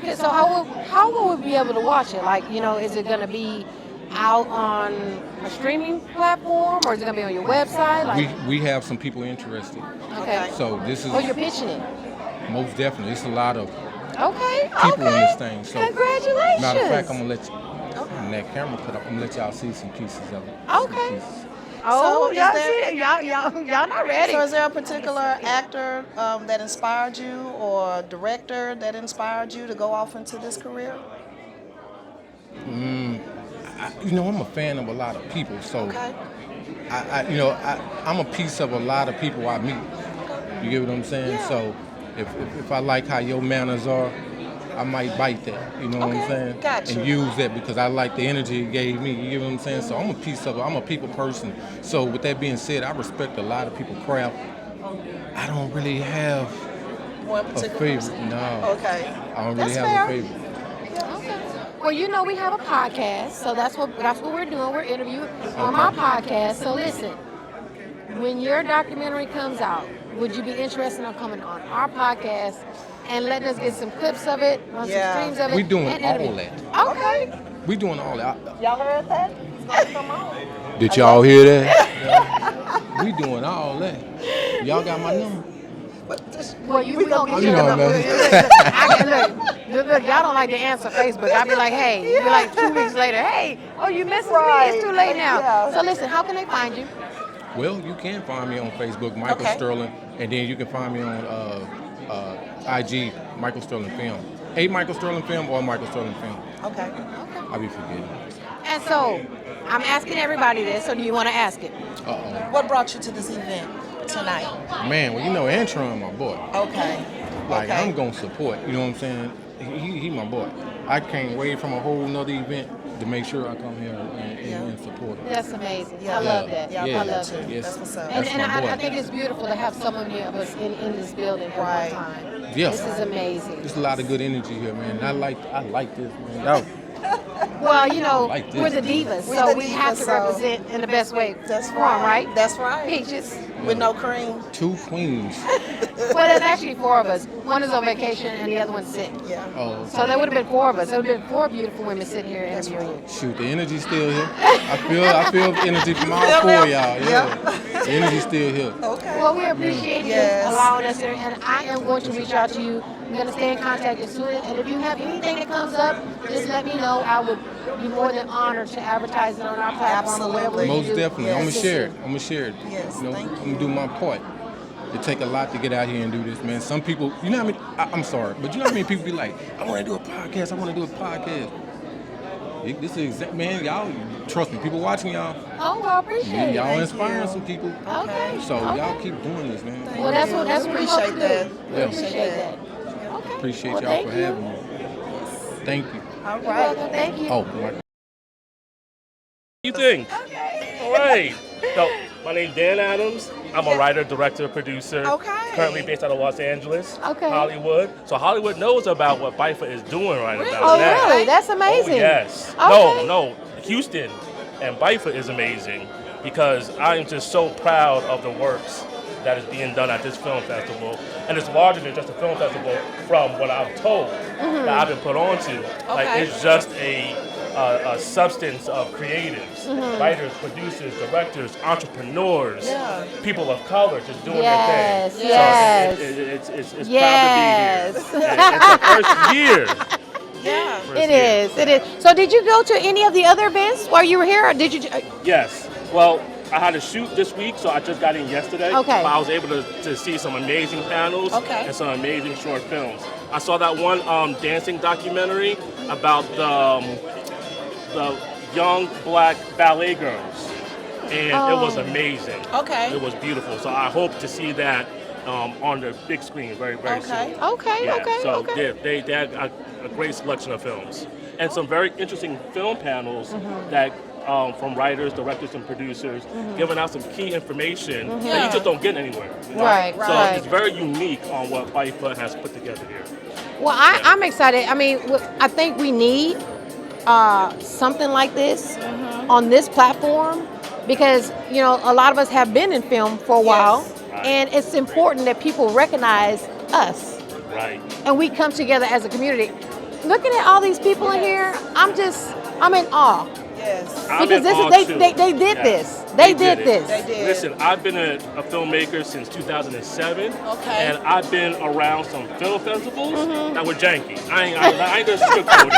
will we be able to watch it? Like, is it gonna be out on a streaming platform, or is it gonna be on your website? Like, we have some people interested. Okay. So this is. Oh, you're pitching it. Most definitely, it's a lot of in people this thing. So congratulations. Matter of fact, I'm gonna let you. When that camera put up, I'm gonna let y'all see some pieces of it. Okay. Oh, So y'all see it? Y'all not ready. So is there a particular actor that inspired you, or director that inspired you to go off into this career? I'm a fan of a lot of people, so Okay. I'm a piece of a lot of people I meet. You get what I'm saying? Yeah. So if I like how your manners are, I might bite that, you know what I'm saying? Gotcha. And use that because I like the energy it gave me, you get what I'm saying? So I'm a people person. So with that being said, I respect a lot of people's craft. I don't really have One a particular favorite, person? no. Okay. I don't really That's have fair. a favorite. Okay. Well, we have a podcast, so that's what we're doing. We're interviewing on my podcast. So listen, when your documentary comes out, would you be interested in coming on our podcast and letting us get some clips of it, some streams of it? We doing and all interview? that. Okay. We doing all that. Y'all heard that? It's gonna come on. Did y'all hear that? We doing all that. Y'all got my number? Well, we gonna get You your know, number. man. Look, y'all don't like to answer Facebook. I'll be like, hey, you'll be like 2 weeks later, hey, oh, you messaged me. It's too late now. Yeah. So listen, how can they find you? Well, you can find me on Facebook, Michael Okay. Sterling. And then you can find me on IG, Michael Sterling Film. A Michael Sterling Film or Michael Sterling Film. Okay. I'll be forgetting. And so, I'm asking everybody this, so do you want to ask it? Uh-oh. What brought you to this event tonight? Man, well, you know, Antron, my boy. Okay. Like, okay. I'm going to support, you know what I'm saying? He my boy. I can't wait from a whole nother event to make sure I come here and support him. That's amazing. Yeah. I love that. Yeah, I I love love that. that too. Yes. That's what's up. And, That's and my boy. I think it's beautiful to have so many of us in this building at Right. one time. Yeah. This is amazing. There's a lot of good energy here, man. I like this, man. Y'all, Well, you know, like this. we're the divas, We're so the we divas, have to so- represent in the best way. That's Come on, right. right? That's right. Peaches. With no cream. 2 queens. Well, there's actually 4 of us. One is on vacation and the other one's sick. Yeah. Oh, So there would have been 4 of us. There would have been 4 beautiful women sitting here interviewing you. shoot, the energy's still here. I feel energy from all 4 of y'all. Yeah. The energy's still here. Okay. Well, we appreciate Yes. you allowing us here, and I am going to reach out to you. I'm going to stay in contact as soon as, and if you have anything that comes up, just let me know. I would be more than honored to advertise it on our platform or whatever we Most do. definitely. Yes. I'm going to share it. I'm going to share it. Yes, You know, thank I'm going to do my part. It take a lot to get out here and do this, man. Some people, you know how many, I'm sorry, but you know how many people be like, I want to do a podcast, I want to do a podcast. This is exact, man, y'all, trust me, people watching y'all, Oh, well, I appreciate it. y'all inspiring some people. Okay. So okay. y'all keep doing this, man. Well, that's what we hope to Appreciate do. that. We Yeah. appreciate that. Okay. Appreciate Well, y'all thank for you. having me. Thank you. All You're right. welcome. Thank you. Oh, my You think? All right. So, my name's Dan Adams. I'm a writer, director, producer. Okay. Currently based out of Los Angeles, Okay. Hollywood. So Hollywood knows about what BIFA is doing right about Oh, now. really? That's amazing. Oh, yes. Okay. No. Houston and BIFA is amazing because I'm just so proud of the works that is being done at this film festival. And it's larger than just a film festival from what I'm told that I've been put onto. Like, Okay. it's just a substance of creatives, writers, producers, directors, entrepreneurs, Yeah. people of color just doing Yes, their thing. yes. So it's Yes. proud to be here. And it's the first year. Yeah. First It year. is. It is. So, did you go to any of the other events while you were here, or did you? Yes. Well, I had a shoot this week, so I just got in yesterday. Okay. But I was able to see some amazing panels Okay. and some amazing short films. I saw that one dancing documentary about the young black ballet girls, and it was amazing. Okay. It was beautiful. So I hope to see that on the big screen very, very Okay. soon. Okay. Yeah, Okay. so okay. they had a great selection of films and some very interesting film panels that from writers, directors, and producers, giving out some key information that Yeah. you just don't get anywhere. You know? Right, So right. it's very unique on what BIFA has put together here. Well, I'm excited. I mean, I think we need something like this on this platform because, you know, a lot of us have been in film for a while, Right. and it's important that people recognize us Right. and we come together as a community. Looking at all these people in here, I'm in awe Yes. I'm because in this awe, is too. they did Yes. this. They did it. this. They did. Listen, I've been a filmmaker since 2007, Okay. and I've been around some film festivals that were janky. I ain't gonna sugarcoat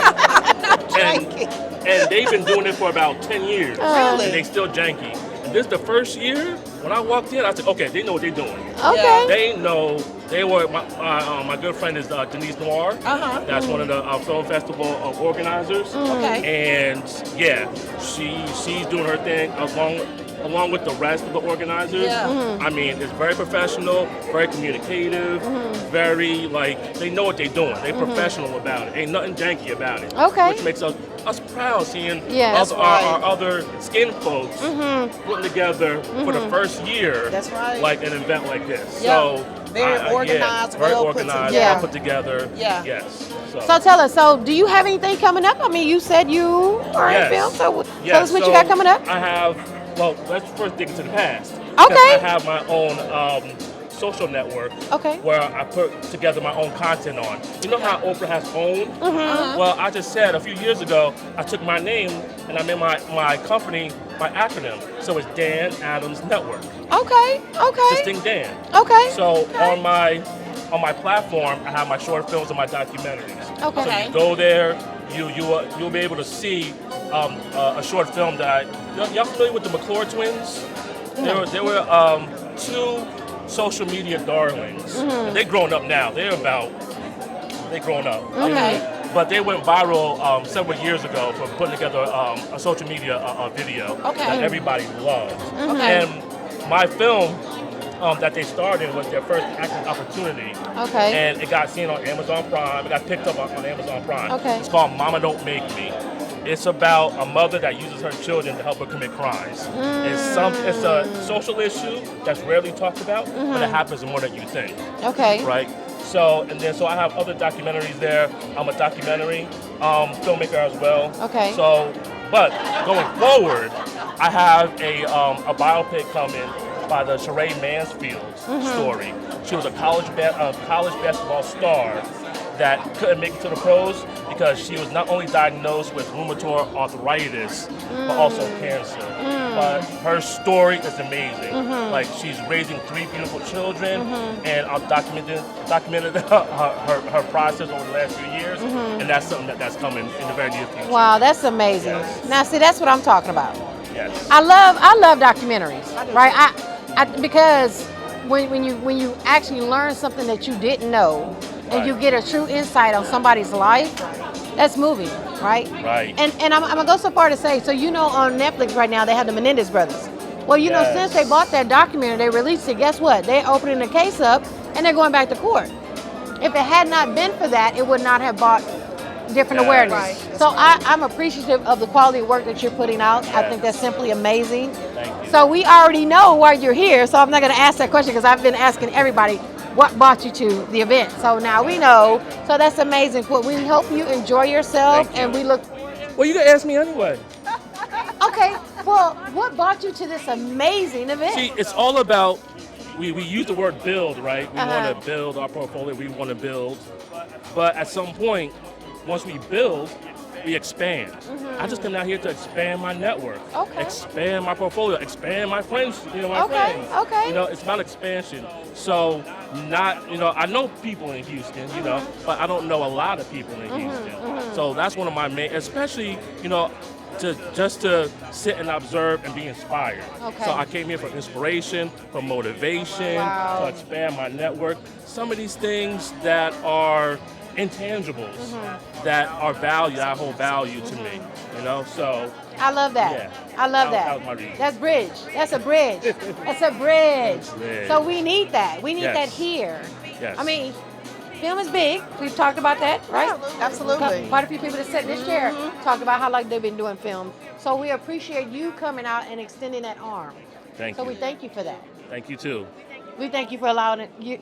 it. And they've been doing it for about 10 years, Really? and they still janky. And this is the first year when I walked in, I said, okay, they know what they're doing. Okay. They know. They were my good friend is Denise Noir. That's one of the film festival organizers. Okay. And yeah, she's doing her thing along with the rest of the organizers. Yeah. I mean, it's very professional, very communicative, very they know what they're doing. They're professional about it. Ain't nothing janky about it. Okay. Which makes us proud seeing Yes. our other skin folks putting together for the first year. That's right. Like an event like this. Yeah. So Very yeah, organized, very well put organized, together. well put together. Yeah. Yes. So tell us. So, do you have anything coming up? I mean, you said you are in Yes. film. So, Yes, tell us what you so got coming up. I have. Well, let's first dig into the past. Okay. Because I have my own social network. Okay. Where I put together my own content on. You know how Oprah has owned? Well, I just said a few years ago, I took my name and I made my company my acronym. So it's Dan Adams Network. Okay. Okay. Distinct Dan. Okay. So on my platform, I have my short films and my documentaries. Okay. So you go there, you'll be able to see a short film that y'all familiar with the McClure twins? There were two social media darlings. They're grown up now. They're grown up. Okay. But they went viral several years ago for putting together a social media video that everybody loves. And my film that they starred in was their first acting opportunity. Okay. And it got seen on Amazon Prime. It got picked up on Amazon Prime. Okay. It's called Mama Don't Make Me. It's about a mother that uses her children to help her commit crimes. It's a social issue that's rarely talked about, but it happens more than you think. Okay. Right? So I have other documentaries there. I'm a documentary filmmaker as well. Okay. So, but going forward, I have a biopic coming by the Sheree Mansfield story. She was a college basketball star that couldn't make it to the pros because she was not only diagnosed with rheumatoid arthritis, but also cancer. But her story is amazing. Like, she's raising 3 beautiful children, and I've documented her process over the last few years, and that's something that's coming in the very near future. Wow, that's amazing. Yes. Now, see, that's what I'm talking about. Yes. I love documentaries, right? I because when you actually learn something that you didn't know, and you get a true insight on somebody's life, that's moving, right? Right. And I'm gonna go so far to say, so on Netflix right now they have the Menendez brothers. Well, you know, since they bought that documentary, they released it. Guess what? They're opening the case up and they're going back to court. If it had not been for that, it would not have brought different awareness. Right. So I'm appreciative of the quality of work that you're putting out. I think that's simply amazing. Thank you. So we already know why you're here. So I'm not going to ask that question because I've been asking everybody what brought you to the event. So now we know. So that's amazing. Well, we hope you enjoy yourself, and we look. Well, you can ask me anyway. Okay. Well, what brought you to this amazing event? See, it's all about, we use the word build, right? We want to build our portfolio, we want to build. But at some point, once we build, we expand. I just come out here to expand my network, expand my portfolio, expand my friends, friends. Okay. It's about expansion. So I know people in Houston, but I don't know a lot of people in Houston. So that's one of my main, especially, to sit and observe and be inspired. Okay. So I came here for inspiration, for motivation, to expand my network. Some of these things that are intangibles that are value, that hold value to me, so. I love that. Yeah. I love that. That was my reason. That's bridge. That's a bridge. That's a bridge. So we need that. We need that here. Yes. I mean, film is big. We've talked about that, right? Absolutely. Quite a few people that sat in this chair talk about how they've been doing film. So we appreciate you coming out and extending that arm. Thank you. So you. we thank you for that. Thank you too. We thank you for allowing you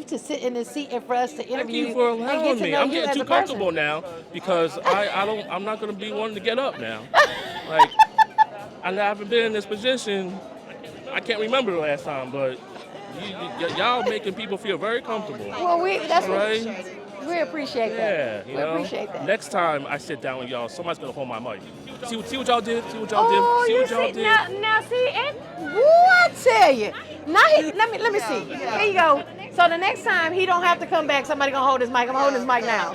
to sit in this seat and for us to interview Thank you for and get allowing to me. know I'm you getting as too a person. comfortable now because I'm not going to be wanting to get up now. Like, I haven't been in this position. I can't remember the last time, but y'all making people feel very comfortable. Well, that's right. We appreciate that. Yeah, we appreciate that. Next time I sit down with y'all, somebody's gonna hold my mic. See what y'all did. See what y'all Oh, did. See you what y'all see did. now see it. What I tell you? Now let me see. Here you go. So the next time he don't have to come back, somebody gonna hold his mic. I'm holding his mic now.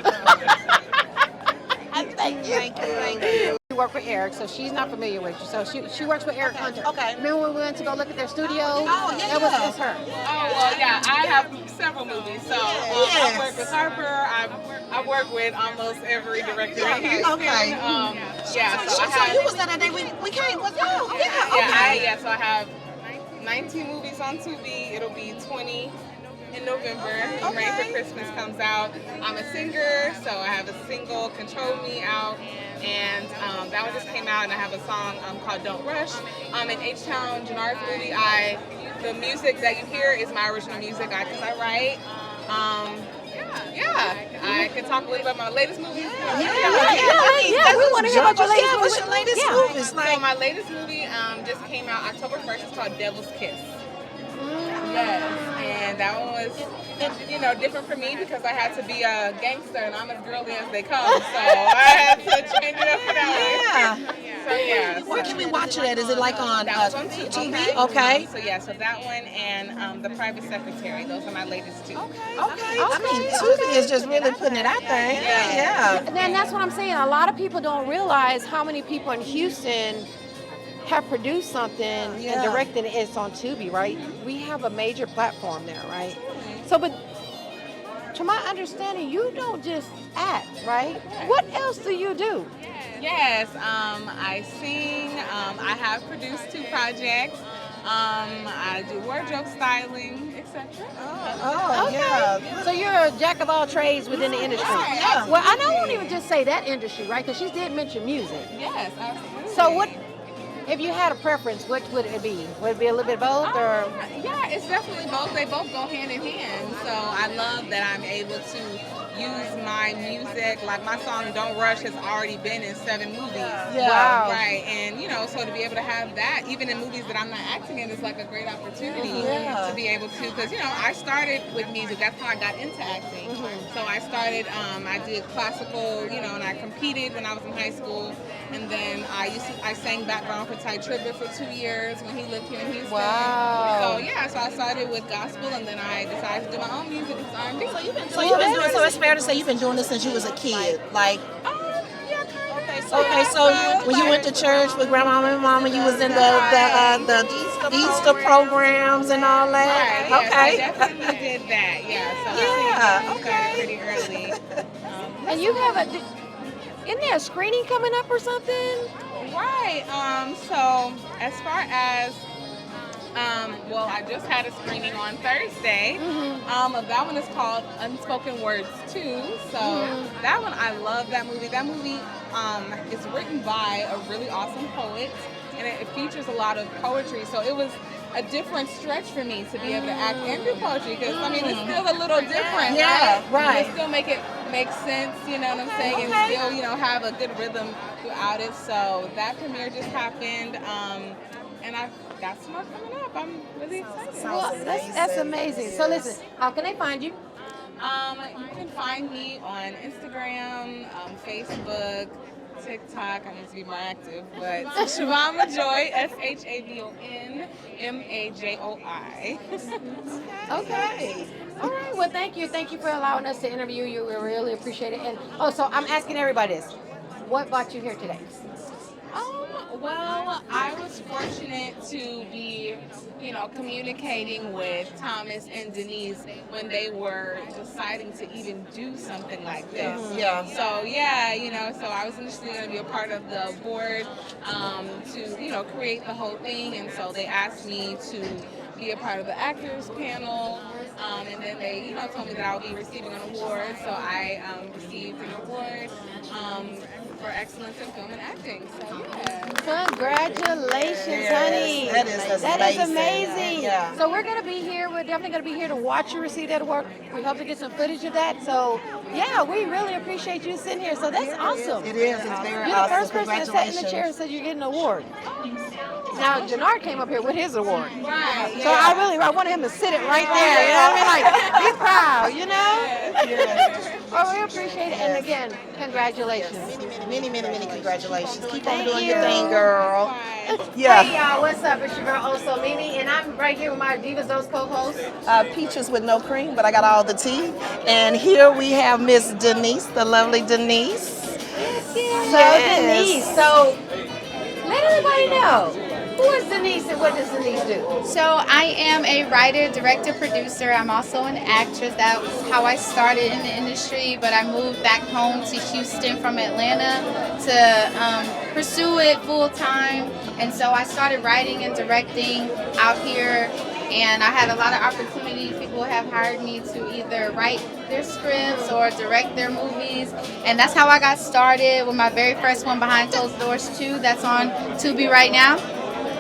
Thank you. She worked with Eric, so she's not familiar with you. So she works with Eric Hunter. Okay. Remember when we went to go look at their studio? Oh, yeah. It's her. Oh, well, yeah. I have several movies. So I work with Harper. I work with almost every director in Houston. Okay. So you was there that day we came with you. So I have 19 movies on Tubi. It'll be 20 in November. Ready for Christmas comes out. I'm a singer, so I have a single, Control Me, out. And that one just came out, and I have a song called Don't Rush. In H-Town, Janar's movie, the music that you hear is my original music because I write. I can talk a little about my latest movie. We want to hear about your latest movie. What's your latest movie? So my latest movie just came out October 1st. It's called Devil's Kiss. Yes, and that one was, different for me because I had to be a gangster and I'm as girly as they come, so I had to change it up for that one. So Where can we watch it at? Is it like on TV? Okay. So that one and The Private Secretary. Those are my latest two. Okay. I mean, Tubi is just really putting it out there. Yeah. And that's what I'm saying. A lot of people don't realize how many people in Houston have produced something and directed it, it's on Tubi, right? We have a major platform there, right? So, but to my understanding, you don't just act, right? What else do you do? Yes, I sing. I have produced 2 projects. I do wardrobe styling, etc. So you're a jack of all trades within the industry. Yeah. Well, I don't even just say that industry, right? Because she did mention music. Yes, absolutely. So what, if you had a preference, what would it be? Would it be a little bit both, or? Yeah, it's definitely both. They both go hand in hand. So I love that I'm able to use my music. Like my song "Don't Rush" has already been in 7 movies. Yeah. Wow. Right, and so to be able to have that, even in movies that I'm not acting in, is like a great opportunity to be able to. Because I started with music. That's how I got into acting. So I started. I did classical. And I competed when I was in high school. And then I sang background for Ty Tribbett for 2 years when he lived here in Houston. Wow. So I started with gospel, and then I decided to do my own music. It's R&B. So you've been doing. So it's fair to say you've been doing this since you was a kid, like. Yeah, kind of. Okay, so when you went to church with grandma and mama, you was in the Easter programs and all that. Right, okay. Yes, I definitely did that. Yeah. So I started pretty early. And you have isn't there a screening coming up or something? Right. So as far as I just had a screening on Thursday. That one is called Unspoken Words 2. So that one, I love that movie. That movie is written by a really awesome poet, and it features a lot of poetry. So it was a different stretch for me to be able to act and do poetry, because it's still a little different, right? But still make it make sense, you know what I'm saying, and still, have a good rhythm throughout it. So that premiere just happened, and I've got some more coming up. I'm really excited. Well, that's amazing. So listen, how can they find you? You can find me on Instagram, Facebook, TikTok. I need to be more active, but Siobhan Majoi, SHAVON MAJOI. Okay. All right. Well, thank you. Thank you for allowing us to interview you. We really appreciate it. And so I'm asking everybody this: what brought you here today? Well, I was fortunate to be, communicating with Thomas and Denise when they were deciding to even do something like this. So I was initially going to be a part of the board to, create the whole thing. And so they asked me to be a part of the actors panel. And then they, told me that I would be receiving an award. So I received an award for excellence in film and acting. So Congratulations, honey. That is amazing. Yeah. So we're gonna be here. We're definitely gonna be here to watch you receive that award. We hope to get some footage of that. So we really appreciate you sitting here. So that's awesome. It is. It's very You're awesome. the first person that sat in the chair and said you're getting an award. Now Jannard came up here with his award. Right. So I wanted him to sit it right there. You know what I mean? Like, be proud, Yes. Oh, we appreciate it. And again, congratulations. Many congratulations. Keep on Thank doing you. your thing, girl. Hey y'all, what's up? It's your girl Oso Mimi, and I'm right here with my Divas Dose co-host. Peaches with no cream, but I got all the tea. And here we have Miss Denise, the lovely Denise. Denise, so let everybody know. Who is Denise and what does Denise do? So I am a writer, director, producer. I'm also an actress. That was how I started in the industry, but I moved back home to Houston from Atlanta to pursue it full time. And so I started writing and directing out here, and I had a lot of opportunities. People have hired me to either write their scripts or direct their movies, and that's how I got started with my very first one, Behind Closed Doors 2, that's on Tubi right now.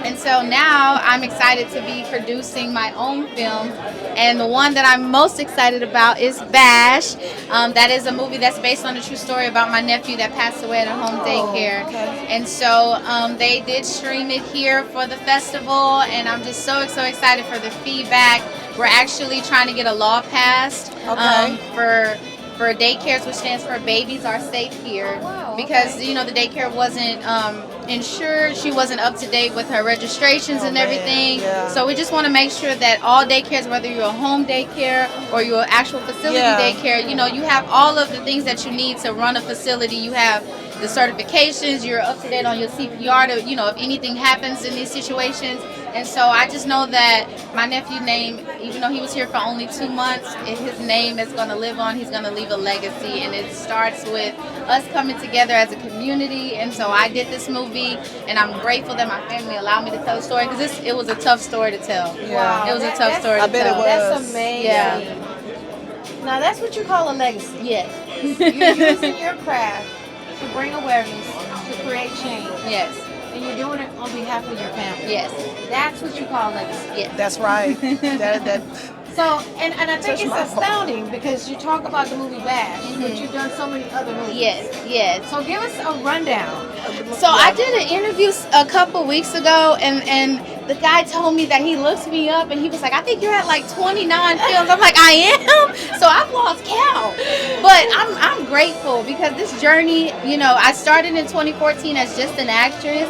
And so now I'm excited to be producing my own film, and the one that I'm most excited about is Bash. That is a movie that's based on a true story about my nephew that passed away at a home daycare. And so they did stream it here for the festival, and I'm just so excited for the feedback. We're actually trying to get a law passed for daycares, which stands for Babies Are Safe Here, because the daycare wasn't insured. She wasn't up to date with her registrations and everything. So we just want to make sure that all daycares, whether you're a home daycare or you're an actual facility daycare, you have all of the things that you need to run a facility. You have the certifications. You're up to date on your CPR to, you know, if anything happens in these situations. And so I just know that my nephew's name, even though he was here for only 2 months, his name is going to live on. He's going to leave a legacy. And it starts with us coming together as a community. And so I did this movie, and I'm grateful that my family allowed me to tell the story, because it was a tough story to tell. Wow. It was a tough story to tell. I bet it was. That's amazing. Yeah. Now that's what you call a legacy. Yes. You're using your craft to bring awareness, to create change. Yes. And you're doing it on behalf of your family. Yes. That's what you call legacy. Yes. That's right. So, and I think Touch it's my heart. astounding because you talk about the movie Bash, but you've done so many other movies. Yes, yes. So give us a rundown. So I did an interview a couple weeks ago, and the guy told me that he looked me up and he was like, I think you're at like 29 films. I'm like, I am? So I've lost count. But I'm grateful because this journey, you know, I started in 2014 as just an actress.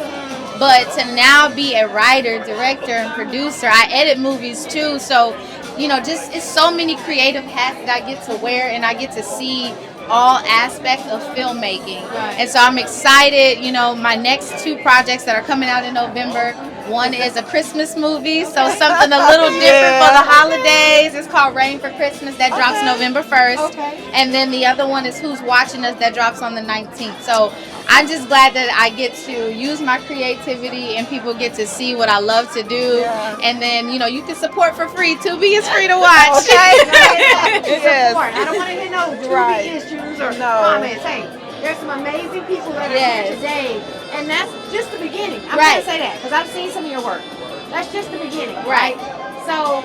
But to now be a writer, director, and producer, I edit movies too. So, you know, just it's so many creative hats that I get to wear, and I get to see all aspects of filmmaking. Right. And so I'm excited. You know, my next 2 projects that are coming out in November. One is a Christmas movie, so something a little different for the holidays. It's called Rain for Christmas. That drops November 1st. Okay. And then the other one is Who's Watching Us, that drops on the 19th. So I'm just glad that I get to use my creativity and people get to see what I love to do. Yeah. And then, you know, you can support for free. Tubi is free to watch. Yes. Support. I don't want to hear no Right. Tubi issues or No. comments. Hey, there's some amazing people that are Yes. here today, and that's just the beginning. I'm Right. going to say that because I've seen some of your work. That's just the beginning, Right. So,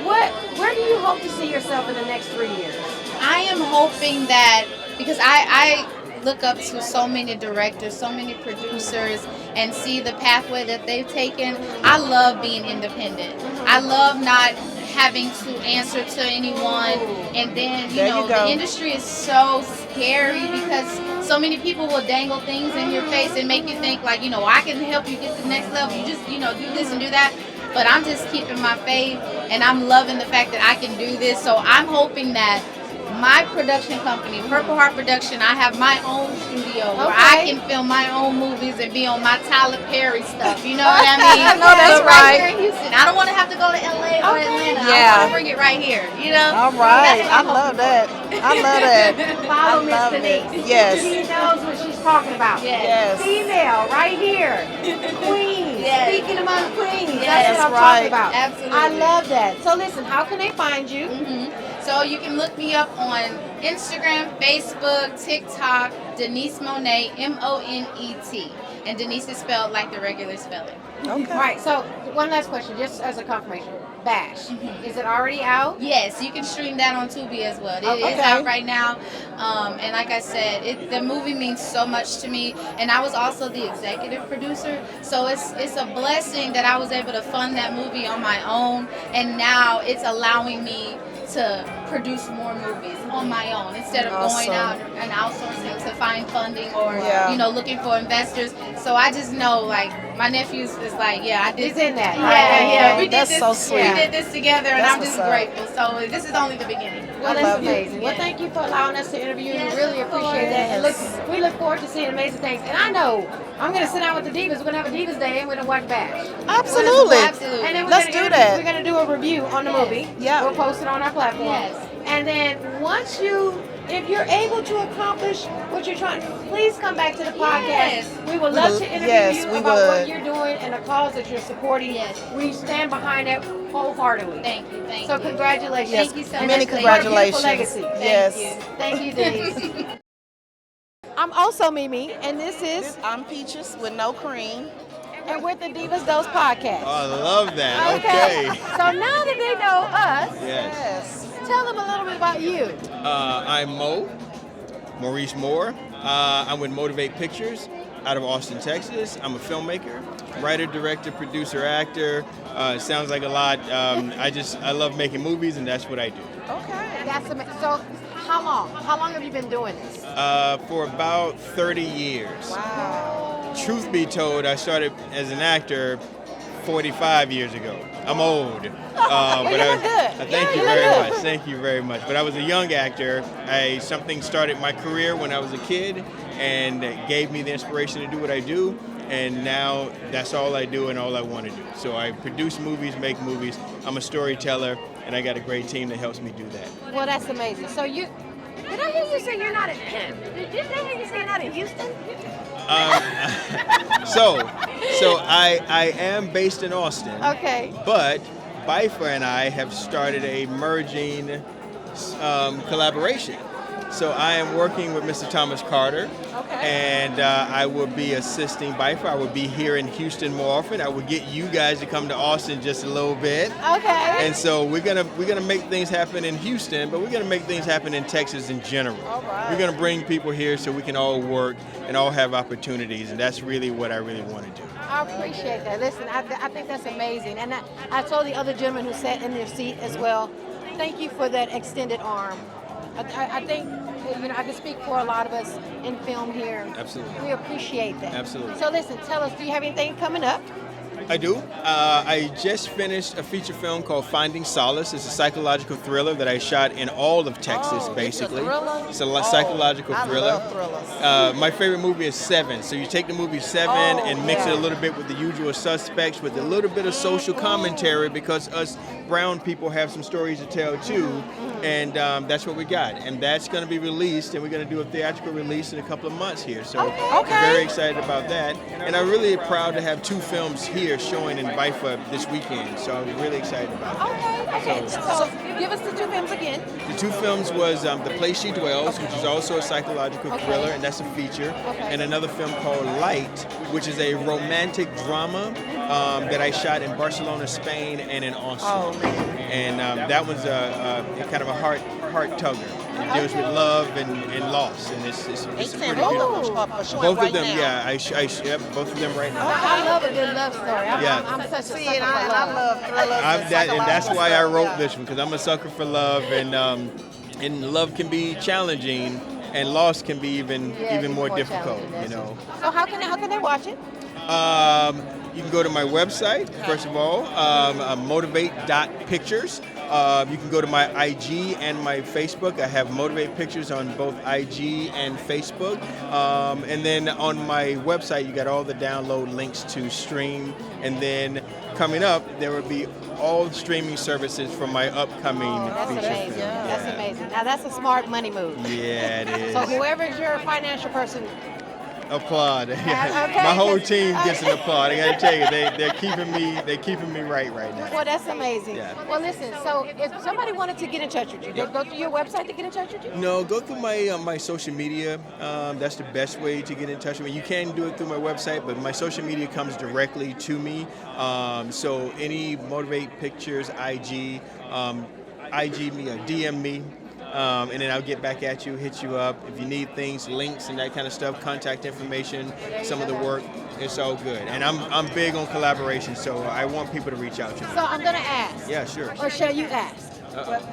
where do you hope to see yourself in the next 3 years? I am hoping that, because I look up to so many directors, so many producers, and see the pathway that they've taken. I love being independent. I love not having to answer to anyone. And then, you There know, you go. the industry is so scary because so many people will dangle things in your face and make you think like, you know, I can help you get to the next level. You just, you know, do this and do that. But I'm just keeping my faith, and I'm loving the fact that I can do this. So I'm hoping that my production company, Purple Heart Production, I have my own studio where I can film my own movies and be on my Tyler Perry stuff. You know what I mean? I know that's But right. here in Houston. I don't want to have to go to LA or Atlanta. I Yeah. want to bring it right here. You know? All right. That's what I I'm love hoping that. I love that. Follow I Miss love Denise. it. Yes. She knows what she's talking about. Yes. Female, right here. Queens. Yes. Speaking among queens. Yes. That's what I'm Right. talking about. Absolutely. I love that. So listen, how can they find you? So you can look me up on Instagram, Facebook, TikTok, Denise Monet, Monet. And Denise is spelled like the regular spelling. Okay. Right. So one last question, just as a confirmation. Bash. Is it already out? Yes, you can stream that on Tubi as well. It Okay. is out right now. And like I said, the movie means so much to me. And I was also the executive producer. So it's a blessing that I was able to fund that movie on my own. And now it's allowing me to produce more movies on my own instead of going Awesome. out and outsourcing to find funding or Yeah. you know, looking for investors. So I just know, like, my nephews is like, yeah, I did. He's in that. Yeah. We did That's this. so sweet. We did this together, and That's I'm just what's up. grateful. So this is only the beginning. Well, I that's love you. amazing. Well, thank you for allowing us to interview you. Yes, We really of appreciate that. And look, course. we look forward to seeing amazing things. And I know I'm going to sit down with the Divas. We're going to have a Divas Day and we're going to watch Bash. Absolutely. Absolutely. And then Let's do that. We're going to do a review on the movie. Yeah. We'll post it on our platform. Yes. And then once if you're able to accomplish what you're trying, please come back to the podcast. Yes. We would love to interview Yes, you we about would. what you're doing and the cause that you're supporting. Yes. We stand behind it wholeheartedly. Thank you. Thank So you. congratulations. Thank you so much. Many Thank you. congratulations. Legacy. Yes. Thank you, Denise. I'm also Mimi, and this is, I'm Peaches with no cream. and we're the Divas Dose podcast. I love that. Okay. So now that they know us, Yes. Yes. tell them a little bit about you. I'm Maurice Moore. I'm with Motivate Pictures out of Austin, Texas. I'm a filmmaker, writer, director, producer, actor. It sounds like a lot. I love making movies, and that's what I do. Okay. That's amazing. So how long? How long have you been doing this? For about 30 years. Wow. Truth be told, I started as an actor 45 years ago. I'm old. Well, you look good. Thank you very much. Thank you very much. But I was a young actor. Something started my career when I was a kid and gave me the inspiration to do what I do. And now that's all I do and all I want to do. So I produce movies, make movies. I'm a storyteller, and I got a great team that helps me do that. Well, that's amazing. So did I hear you say you're not in? Did I hear you say you're not in Houston? So I am based in Austin. Okay. But BIFA and I have started a merging collaboration. So I am working with Mr. Thomas Carter, and I will be assisting BIFA. I will be here in Houston more often. I will get you guys to come to Austin just a little bit. Okay. And so we're gonna make things happen in Houston, but we're gonna make things happen in Texas in general. All right. We're gonna bring people here so we can all work and all have opportunities, and that's really what I really want to do. I appreciate that. Listen, I think that's amazing. And I told the other gentleman who sat in their seat as well, thank you for that extended arm. I think, I can speak for a lot of us in film here. Absolutely. We appreciate that. Absolutely. So listen, tell us, do you have anything coming up? I do. I just finished a feature film called Finding Solace. It's a psychological thriller that I shot in all of Texas, basically. It's a psychological thriller. I love thrillers. My favorite movie is Seven. So you take the movie Seven and mix it a little bit with The Usual Suspects, with a little bit of social commentary, because us brown people have some stories to tell too. And that's what we got. And that's going to be released, and we're going to do a theatrical release in a couple of months here. So I'm very excited about that. And I'm really proud to have 2 films here showing in BIFA this weekend. So I'm really excited about it. Okay. So give us the 2 films again. The 2 films was The Place She Dwells, which is also a psychological thriller, and that's a feature. And another film called Light, which is a romantic drama that I shot in Barcelona, Spain, and in Austin. And that one's a kind of a heart tugger. It deals with love and loss, and it's pretty good. Both of them, both of them right now. I love a good love story. I'm such a sucker for love. I love thrillers. And that's why I wrote this one, because I'm a sucker for love, and love can be challenging, and loss can be even more difficult. So how can they watch it? You can go to my website, first of all, motivate.pictures. You can go to my IG and my Facebook. I have Motivate Pictures on both IG and Facebook. And then on my website, you got all the download links to stream. And then coming up, there will be all streaming services from my upcoming feature film. That's amazing. Now that's a smart money move. Yeah, it is. So whoever's your financial person, applaud. My whole team gets an applaud. I gotta tell you, they're keeping me right now. Well, that's amazing. Yeah. Well, listen. So if somebody wanted to get in touch with you, they go through your website to get in touch with you. No, go through my social media. That's the best way to get in touch with me. You can do it through my website, but my social media comes directly to me. So any Motivate Pictures IG, IG me or DM me. And then I'll get back at you, hit you up. If you need things, links and that kind of stuff, contact information, some of the work, it's all good. And I'm big on collaboration, so I want people to reach out to me. So I'm going to ask. Yeah, sure. Or shall you ask?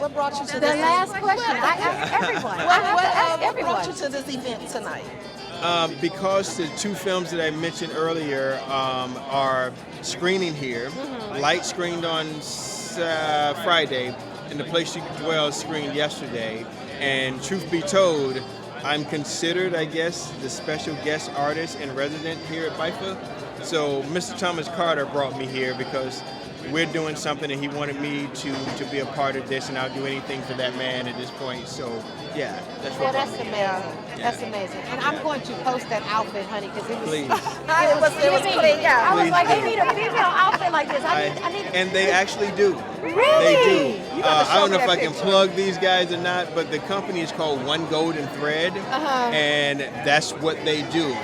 What brought you to The this? last question. I ask everyone. I have to ask What everyone. brought you to this event tonight? Because the 2 films that I mentioned earlier are screening here. Light screened on Friday, and The Place She Dwells screened yesterday. And truth be told, I'm considered, I guess, the special guest artist and resident here at BIFA. So Mr. Thomas Carter brought me here because we're doing something and he wanted me to be a part of this, and I'll do anything for that man at this point. So yeah, that's what. Well, that's amazing. That's amazing. And I'm going to post that outfit, honey, because it was. Please. It was clean. I was like, they need a female outfit like this. I need. And they actually do. Really? They do. I don't know if I can plug these guys or not, but the company is called One Golden Thread, and that's what they do.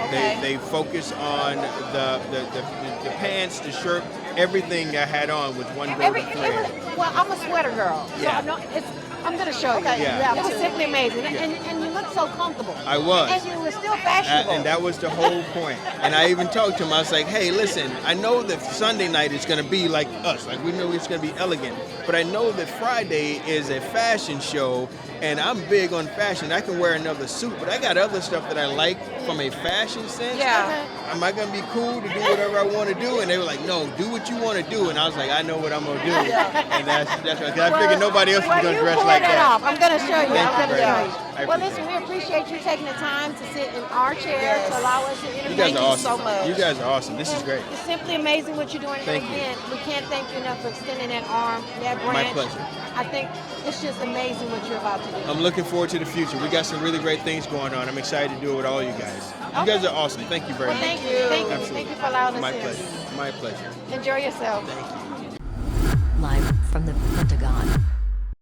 They focus on the pants, the shirt, everything I had on with one golden thread. Well, I'm a sweater girl. Yeah. So I'm going to show you. Yeah. It was simply amazing. And you look so comfortable. I was. And you were still fashionable. And that was the whole point. And I even talked to him. I was like, hey, listen, I know that Sunday night is going to be like us. Like, we know it's going to be elegant. But I know that Friday is a fashion show, and I'm big on fashion. I can wear another suit, but I got other stuff that I like from a fashion sense. Yeah. Am I going to be cool to do whatever I want to do? And they were like, no, do what you want to do. And I was like, I know what I'm going to do. And that's right. 'Cause I figured nobody else was going to dress like that. Off. I'm going to show you. Thank I'm going to you very show much. you. Well, listen, we appreciate you taking the time to sit in our chair to allow us to interview You guys are awesome. so much. You guys are awesome. This is great. It's simply amazing what you're doing. Thank and you. again, we can't thank you enough for extending that arm, that branch. My pleasure. I think it's just amazing what you're about to do. I'm looking forward to the future. We got some really great things going on. I'm excited to do it with all you guys. You guys are awesome. Thank you very much. Thank you. Thank you. Absolutely. Thank you for allowing us My in. pleasure. My pleasure. Enjoy yourself. Thank you. Live from the